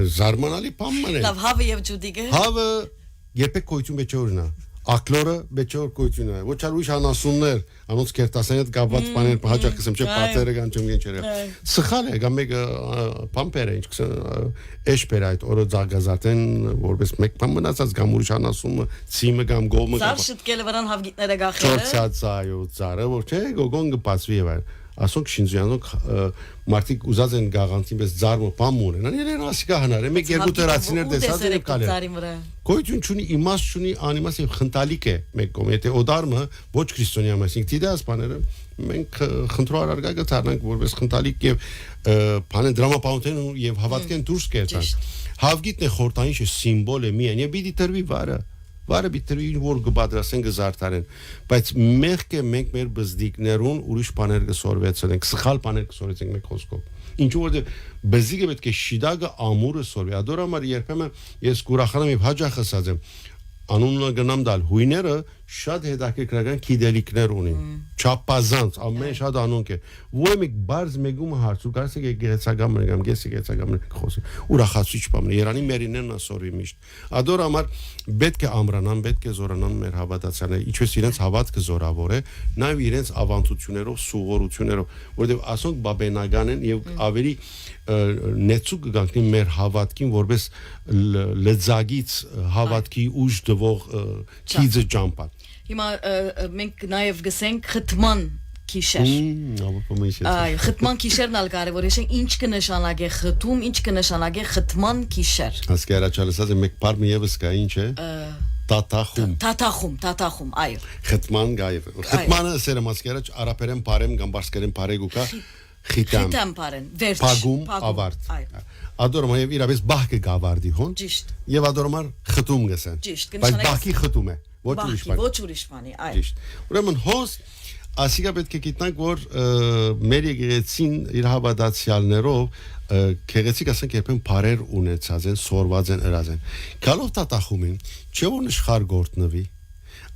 Զարմանալի բան է։ Լավ, հավը եւ ջուդիկը։ Հավը երբեք կոյություն բեչորնա։ Ակլորը բեչոր կոյություն է։ Ոչ ալույշ անասուններ, անոնց կերտասան հետ կապված բաներ հաճախ կսեմ չէ պատերը կան չեմ գենչերը։ Սխալ է, գամ մեկ պամպեր է, ինչ էշպեր այդ օրը զարգազատեն որպես մեկ բան մնացած գամ ուրիշ անասումը, ցիմը գամ գոմը։ Զար շտկելը վրան հավգիտները գախերը։ Չորցածայո ծառը, որ չէ, գոգոն կպացվի եւ այլ։ Ասոնք շինզյանոք մարդիկ ուզած են գաղանտին պես ձարմը բամ ունենան, իրեն ասիկա հնար է, մեկ երկու տերացիներ դեսած են կալեր։ Գոյություն չունի, իմաստ չունի, անիմաստ եւ խնդալիք է մեկ կողմ, եթե օդարմը ոչ քրիստոնյա մասին, դիտած բաները մենք խնդրոար արգա կդառնանք որպես խնդալիք եւ բանը դրամապանության եւ հավատքեն դուրս կերտան։ Հավգիտնը խորտանիշ է, սիմվոլ է միայն եւ պիտի տրվի վարը բիտրի որ գբադրասեն գզարտարեն բայց մեղք է մենք մեր բզդիկներուն ուրիշ բաներ կսորվեցնենք սխալ բաներ կսորվեցնենք մեկ խոսքով ինչու որ բզդիկը պետք է շիդագը ամուրը սորվի ադորամար երբեմն ես կուրախանամ եւ հաջախ ասած եմ անունը գնամ դալ հույները շատ հետաքրքրական գիտելիքներ ունին չափազանց ամեն շատ անոնք է ոչ մեկ բարձ մեգում հարցու կարծեք եկեղեցական մնամ եկեղեցական խոսի ուրախացուցիչ բան Երանի մերինեն ասորի միշտ ադոր համար պետք է ամրանան պետք է զորանան մեր հավատացյալները ինչպես իրենց հավատքը զորավոր է նաև իրենց ավանդություններով սուղորություններով որովհետև ասոնք բաբենական են եւ ավելի նեցուկ գանքնի մեր հավատքին որպես լծագից հավատքի ուժ դվող քիզը ջամպա Հիմա մենք նաև գսենք խթման քիշեր։ Այ խթման քիշերն ալ կարևոր է, ինչ կնշանակե խթում, ինչ կնշանակե խթման քիշեր։ Ասկի առաջալսած է մեկ բառ միևս կա ինչ է։ Տաթախում, այո։ Խթման գայվ։ Խթմանը սերը մասկի առաջ արաբերեն բարեմ կամ բարսկերեն բարեգուկա խիտամ բարեն, վերջ։ Պագում ավարտ։ Ադորոմա եւ իրապես բահկը գավարդի հոն։ Ճիշտ։ Եվ ադորոմար խթում գսեն։ Ճիշտ, բայց բահկի խթում է։ Ոչ ուրիշ բանի, այո։ Ճիշտ։ Ուրեմն հոս ասիկա պետք է գիտնանք որ մեր եկեղեցին իր հավատացյալներով քեղեցիկ ասենք երբեմն բարեր ունեցած են, սորված են, ըրած են։ Գալով տատախումին, չէ որ նշխար գործնվի։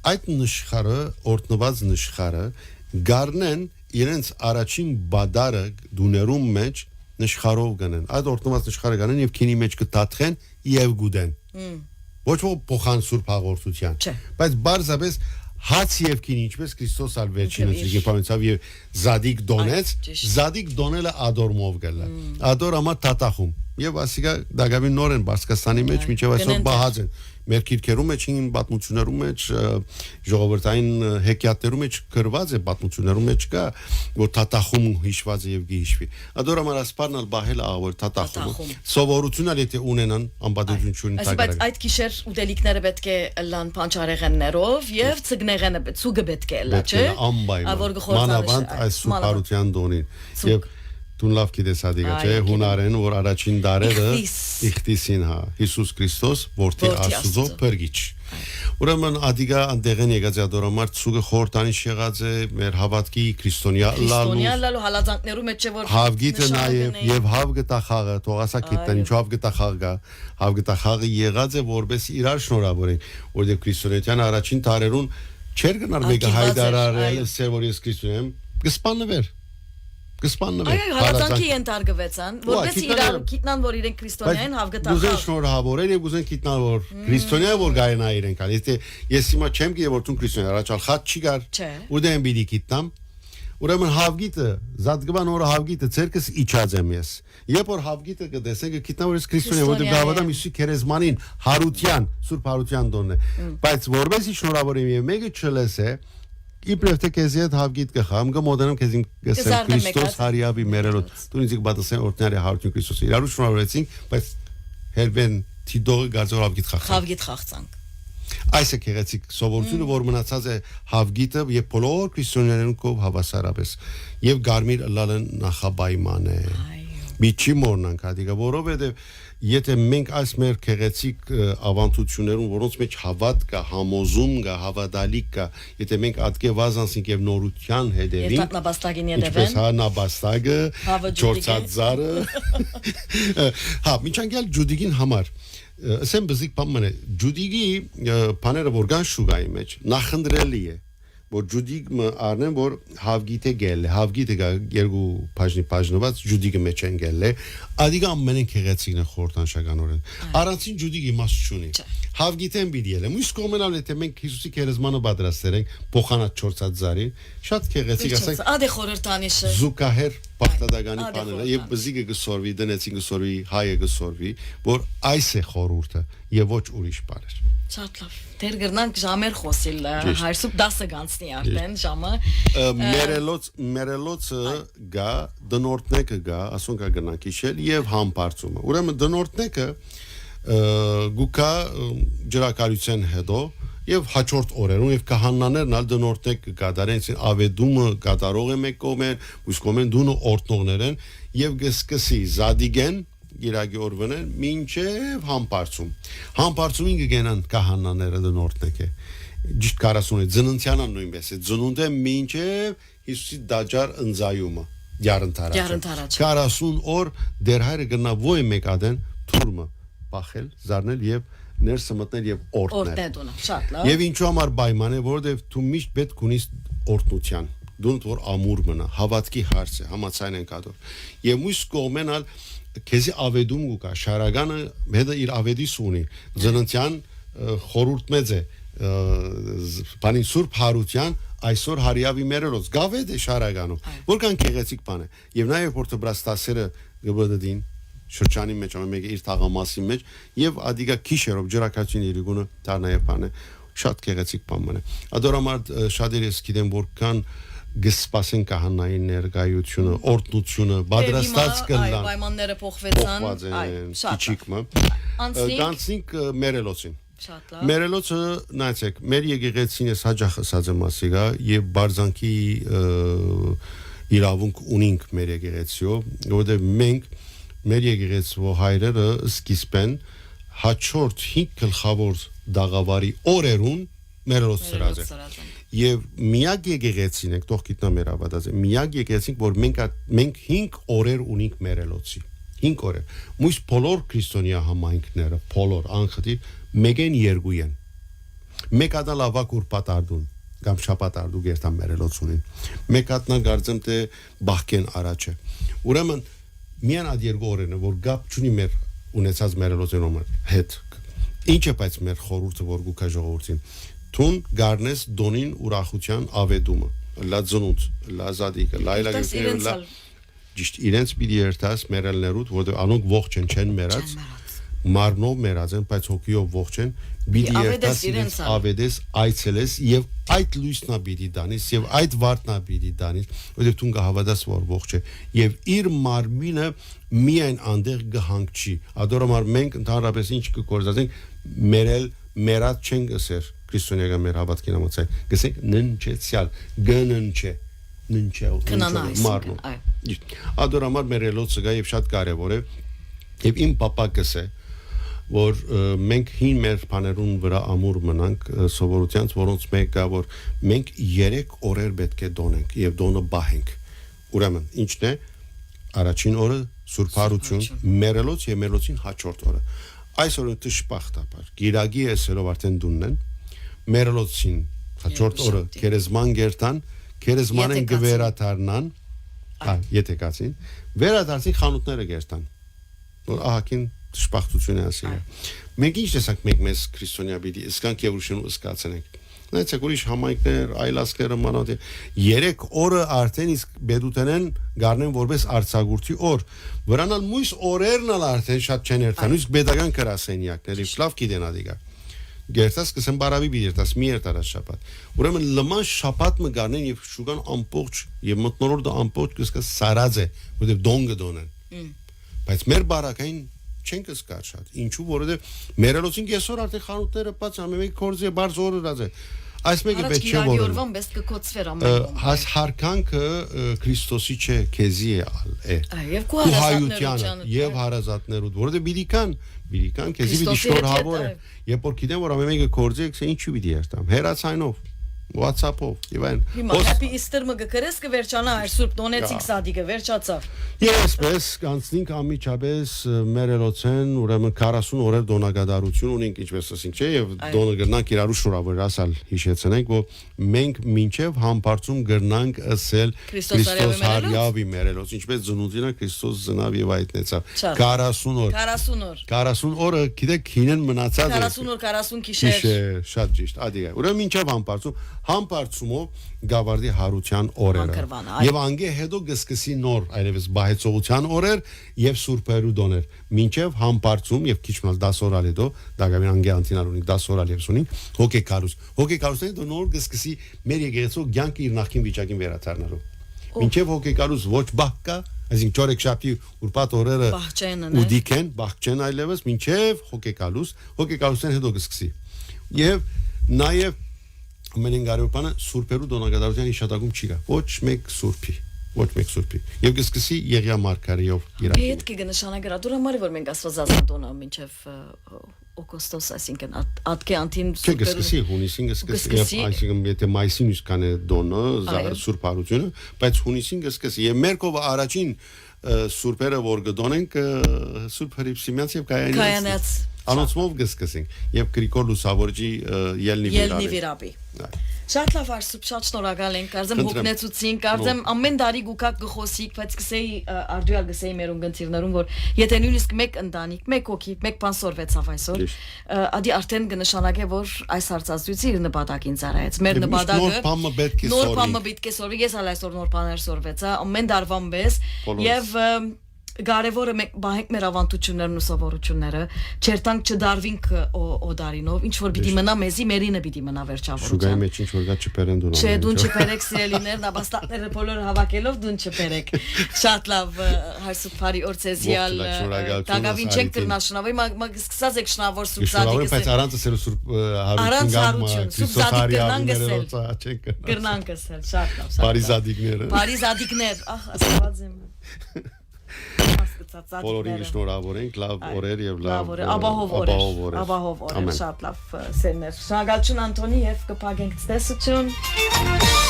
Այդ նշխարը, օրտնված նշխարը գառնեն իրենց առաջին բադարը դուներում մեջ նշխարով գնեն։ Այդ օրտնված նշխարը գնեն եւ քինի մեջ կտաթխեն եւ գուդեն։ Ոչ ոք փոխան սուրբ հաղորդության, բայց բարձրապես հաց եւ քին ինչպես Քրիստոս ալ վերջինս եկեղեցավ եւ զադիկ դոնեց զադիկ դոնելը ադորմով գալա ադորամա տատախում եւ ասիկա դագավին նորեն Բասկաստանի մեջ միջև այսօր բահած են մեր քիրքերում մեջ ին պատմություններում մեջ ժողովրդային հեքիաթներում մեջ գրված է պատմություններում մեջ կա որ տատախում հիշված է եւ գիհիշվի ադորամար ասպարնալ բահել աղոր տատախում սովորությունն ալ եթե ունենան անբադություն բայց այդ գիշեր ուտելիքները պետք է լան փանչարեղեններով եւ ցգնեղենը ցուգը պետք է լա չէ որ մանավանդ այս սուպարության դոնին եւ Դուն լավ գիտես ադիգա չէ հունարեն որ առաջին դարերը իխտիսին հա Հիսուս Քրիստոս որդի Աստծո փրկիչ Ուրեմն ադիգա անդեղեն եկած է դորամար ցուգը խորտանիշ եղած է մեր հավատքի քրիստոնյա լալու հալածանքներու մեջ որ հավգիտը նաև հավգտախաղը թողասա գիտեն ինչու հավգտախաղը հավգտախաղը եղած է որպես իրար շնորհավորենք որտեղ քրիստոնեության առաջին տարերուն չեր գնար մեկը հայտարարել որ ես քրիստոն եմ կսպանվեր Այո, հալածանքի ենթարկվեցան, որպես իրար գիտնան, որ իրենք քրիստոնյա են, հավգտախաղ։ Ուզեն շնորհավորել եւ ուզեն գիտնալ, որ քրիստոնյա որ գայնա իրենք ալ։ Ես հիմա չեմ գիտի որ դու քրիստոնյա առաջալ խաչ չի գար։ Ուդեն բիդի գիտնամ։ Ուրեմն հավգիտը, զատգվան օրը հավգիտը ցերկս իջած եմ ես։ Երբ որ հավգիտը կտեսեք գիտնա որ ես քրիստոնյա որտեղ գավադամ Իսուսի քերեզմանին հարության, Սուրբ հարության դոնն է։ Բայց որպես շնորհավորեմ եւ մեկը չլեսե Իբրև թե քեզ հետ հավգիտ կխամ գմոդանամ քեզ գսեմ Քրիստոս հարիավի մերելոտ դու ինձ բադասեն օրտնարի հարություն Քրիստոս իրարու շնորհավորեցինք բայց հերբեն թիդողը գարձոր հավգիտ խաղցանք այս է քեղեցիկ սովորությունը որ մնացած է հավգիտը եւ բոլոր քրիստոնյաներուն կով հավասարապես եւ գարմիր լալը նախաբայման է միջի մորնանք հադիգա որովհետեւ Եթե մենք այս մեր քեղեցիկ ավանդություններուն որոնց մեջ հավատ կա, համոզում կա, հավատալիք կա, եթե մենք ատկե վազանցենք եւ նորության հետևենք, եթե նաբաստագին հետևեն, ինչպես հա նաբաստագը, չորցածարը, հա, միջանկյալ ջուդիգին համար, ասեմ բզիկ բանը, ջուդիգի բաները որ կան շուգայի մեջ, նախընտրելի է որ ջուդիգը առնեն որ հավգիտը գել հավգիտը երկու բաժնված ջուդիգը մեջ են գել ադիգա ամենեն քեղեցիկն է խորտանշականորեն առանցին ջուդիգի մաս չունի հավգիտեն պիտի ելը մյուս կողմենալ եթե մենք Հիսուսի քերեզմանը պատրաստել ենք փոխանած 400 զարի շատ քեղեցիկ ասենք ադե խորհրդանիշը զուկահեր բախտադականի բաները եւ բզիկը գսորվի դնեցին գսորվի հայը գսորվի որ այս է խորհուրդը եւ ոչ ուրիշ բաներ Շատ լավ։ Դեր գրնանք ժամեր խոսիլ, հայրսուկ 10 գանցնի արդեն ժամը։ Մերելոցը գա, դնորտնեկը գա, ասոնք գնանք իշել եւ համբարձումը։ Ուրեմն դնորտնեկը գուկա ջրակալության հետո եւ հաջորդ օրերուն եւ կահանաներն ալ դնորտնեք կդարեն ավեդումը կատարող է մեկ կողմեն, մյուս կողմեն դունը օրտնողներ են եւ գսկսի զադիգեն Իրագի օրվանեն մինչև համբարձումին կգենան կահանաները դնորտնեք է ճիշտ 40-ը ծննդյանան նույնպես է ծնունդը մինչև Հիսուսի դաջար ընձայումը դյարընթարաճ 40 օր դեր հայրը գնա ոյ մեկ ադեն թուրմը բախել զարնել եւ ներսը մտնել եւ օրտնել շատ լավ եւ ինչու համար պայման է որովհետեւ դու միշտ պետք ունիս օրտնության դու որ ամուր մնա հավատքի հարց է համացայն են կադոր եւ մյուս կողմենալ Քեզի ավեդում կա շարագանը հետը իր ավեդիս ունի ծննդյան խորուրդ մեծ է բանին Սուրբ Հարության այսօր հարիավի մերելոց գավեդ է շարագանում որքան քեղեցիկ բան է եւ նաեւ պորտոբրաստասերը գբդին շրջանի մեջ ամեն իր թաղամասի մեջ եւ ադիգա քիշերով ջրակացին իրգունը դա նաեւ բան է շատ քեղեցիկ բան է ադորամարդ շատերս գիտեն որքան գսպասեն կահանային ներկայությունը, օրտնությունը, բادرաստած կլան։ Պայմանները փոխվեցան, իջիկը։ Գանցնիկ մերելոցին։ Շատ լավ։ Մերելոցը նայեցեք, մեր եկեղեցին է հաջախ ասած եմ ասիգա եւ բարձանքի իրավունք ունենք մեր եկեղեցիով, որովհետեւ մենք մեր եկեղեցու հայրերը սկիզբեն հաջորդ 5 գլխավոր դաղավարի օրերուն մերելոց ծրած է։ Եվ միակ եկեղեցին ենք, թող գիտնա մեր ավադած է, միակ եկեղեցին, որ մենք 5 օրեր ունենք մերելոցի, 5 օրեր, մույս բոլոր քրիստոնյա համայնքները, բոլոր անխտիր, մեկեն երկու են, մեկ ադալ ավակուր պատարդուն, կամ շապատարդու գերտան մերելոց ունին, մեկ ատնա գարձեմ թե բախկեն առաջ է, ուրեմն միան اد երկու օրերն է, որ գապ չունի մեր ունեցած մերելոցին հետ, ինչ է բայց մեր խորհուրդը, որ գուկա ժողովրդին Տուն գարնես դոնին ուրախության ավեդումը, լա ծնունդ, լա զադիկը, լա իլագետները, լա ճիշտ իրենց պիտի երթաս մերելներուտ, որտեղ անոնք ողջ չեն մերած, մարմնով մերած են, բայց հոգիով ողջ են, պիտի երթաս իրենց ավեդես այցելես եւ այդ լույսնա պիտի դանես եւ այդ վարդնա պիտի դանես, որտեղ տուն կհավատաս որ ողջ է եւ իր մարմինը միայն անդեղ գհանգչի, ադորամար մենք ընդհանրապես ինչ կկործածենք մերել մերած չեն գսեր քրիստոնեական մեր հավատքին համաձայն գսենք ննչեցյալ գննչե մարնո ադորամար մեր ելոցը գա եւ շատ կարեւոր է եւ իմ պապակս է որ մենք հին մեր բաներուն վրա ամուր մնանք սովորությանց, որոնց մեկը որ մենք 3 օրեր պետք է դոնենք եւ դոնը բահենք։ Ուրեմն ինչն է առաջին օրը սուրբարություն, մերելոց եւ մերելոցին հաջորդ օրը։ Այսօրը տշպախտապար գիրագի էսերով արդեն դունն են մերելոցին հաջորդ օրը քերեզման գերտան քերեզմանեն գվերաթարնան եթե կացին վերադարձին խանութները գերտան որ ահագին տշպախտություն է ասել մենք ինչ տեսանք մենք մեզ քրիստոնյա բիդի իսկանք եւ ուրիշն ուսկացնենք նայեցեք ուրիշ համայնքներ այլասկերը մանոտ 3 օրը արդեն իսկ բեդուտենեն գարնեն որպես արցագուրտի օր վրանալ մույս օրերն ալ արդեն շատ չեն երթան իսկ pedagogan կրասենյակների լավ գիտեն ադիգա գերտաս կսեն բարավի բիդերտաս մի երթարած շաբաթ ուրեմն լման շաբաթ մը գարնեն եւ շուգան ամբողջ եւ մտնորորդը ամբողջ կսկա սարած է որտեւ դոնգը դոնեն բայց մեր բարակային չենք սկար շատ ինչու որովհետեւ մերելոցին կեսօր արդեն խանութները բաց ամեն կորզի բարձ օրը դած է այս մեկը պետք չէ որ օրվան բես կկոծվեր ամեն has հարկանքը Քրիստոսի չէ քեզի է եւ քո հարազատներության եւ հարազատներուդ որովհետեւ բիլիկան քեզի պիտի շնորհավոր է երբ որ գիտեմ որ ամեն մեկը կորզի եք ինչու պիտի երթամ հերացայնով WhatsApp-ով եւ այն հիմա happy Easter մը գկրես կվերջանա այս սուրբ դոնեցիկ սադիկը վերջացավ Եսպես կանցնենք ամիջապես մերելոցեն ուրեմն 40 օրեր դոնագադարություն ունենք ինչպես ասենք չէ եւ դոնը գրնանք իրարու շուրավոր ասալ հիշեցնենք որ մենք մինչեւ համբարձում գրնանք ասել Քրիստոս հարյավի մերելոց ինչպես ծնունդինը Քրիստոս ծնավ եւ այդնեցավ 40 օրը գիտեք հինեն մնացած է 40 օր 40 գիշեր շատ ճիշտ ադիգա ուրեմն մինչեւ համբարձումով գավարդի հարության օրերը եւ անգե հետո գսկսի նոր այլևս բահեցողության օրեր եւ սուրբերու դոներ մինչեւ համբարձում եւ քիչ մալ 10 օր ալեդո դագավին անգե անտինարունի 10 օր ալեւս ունի հոգեկարուսը դո նոր գսկսի մեր եկեղեցու ցանկի իր նախին վիճակին վերադառնալու մինչեւ հոգեկարուս ոչ բահկա այսինքն ճորեքշապտի ուրբաթ օրերը ուդիկեն բախչեն այլևս մինչեւ հոգեկալուսեն հետո գսկսի եւ նաեւ ամենին կարևոր բանը սուրբերու դոնագադարության հիշատակում չի գա ոչ մեկ սուրբի եւ գսկսի Եղիա մարգարեով իրակի հետ կգնշանագրա դուր համար որ մենք աստվածազատոնը մինչեւ օգոստոս այսինքն ատկե անտին սուրբերու գսկսի հունիսին գսկսի եւ այսինքն եթե մայիսին իսկ կանե դոնը սուրբարությունը բայց հունիսին գսկսի եւ մերկով առաջին սուրբերը որ գդոնենք սուրբ հրիփսիմյանց եւ կայանից անոնցմով գսկսենք եւ Գրիգոր Լուսավորջի ելնի վիրաբի շատ լավ արսուփ շատ շնորհակալ ենք կարծեմ հոգնեցուցին կարծեմ ամեն տարի գուկակ գխոսիկ բայց գսեի արդյալ գսեի մեր ունգընտիրներուն որ եթե նույնիսկ մեկ ընտանիք մեկ հոգի մեկ բան սորվեցավ այսօր ադի արդեն կնշանակե որ այս հարցազրույցի իր նպատակին ծառայեց մեր նպատակը նոր բանը պետք է սորվի ես այսօր նոր բաներ սորվեցա ամեն դարվան բես եւ Կարևորը բահենք մեր ավանդություններն ու սովորությունները, չերտանք չդարվինք օդարինով, ինչ որ պիտի մնա մեզի, մերինը պիտի մնա վերջավորության։ Շուգայի մեջ ինչ որ գա չպերեն դուն։ Չէ, դուն չպերեք սիրելիներ, նաբաստակները բոլորը հավաքելով դուն չպերեք։ Շատ լավ հարսուփարի օրցեզիալ դագավին չենք կրնաշնավի, մա սկսած եք շնավոր սուրբ զադիկը։ Բայց առանց ասելու սուրբ հարություն սուրբ զադիկ կրնան գսել, շատ լավ։ Բարի զադիկներ, ահ, ասված եմ։ Բոլորին շնորհավոր ենք լավ օրեր եւ լավ ապահով օրեր շատ լավ սերներ շնորհակալություն Անտոնի եւ կփակենք ցտեսություն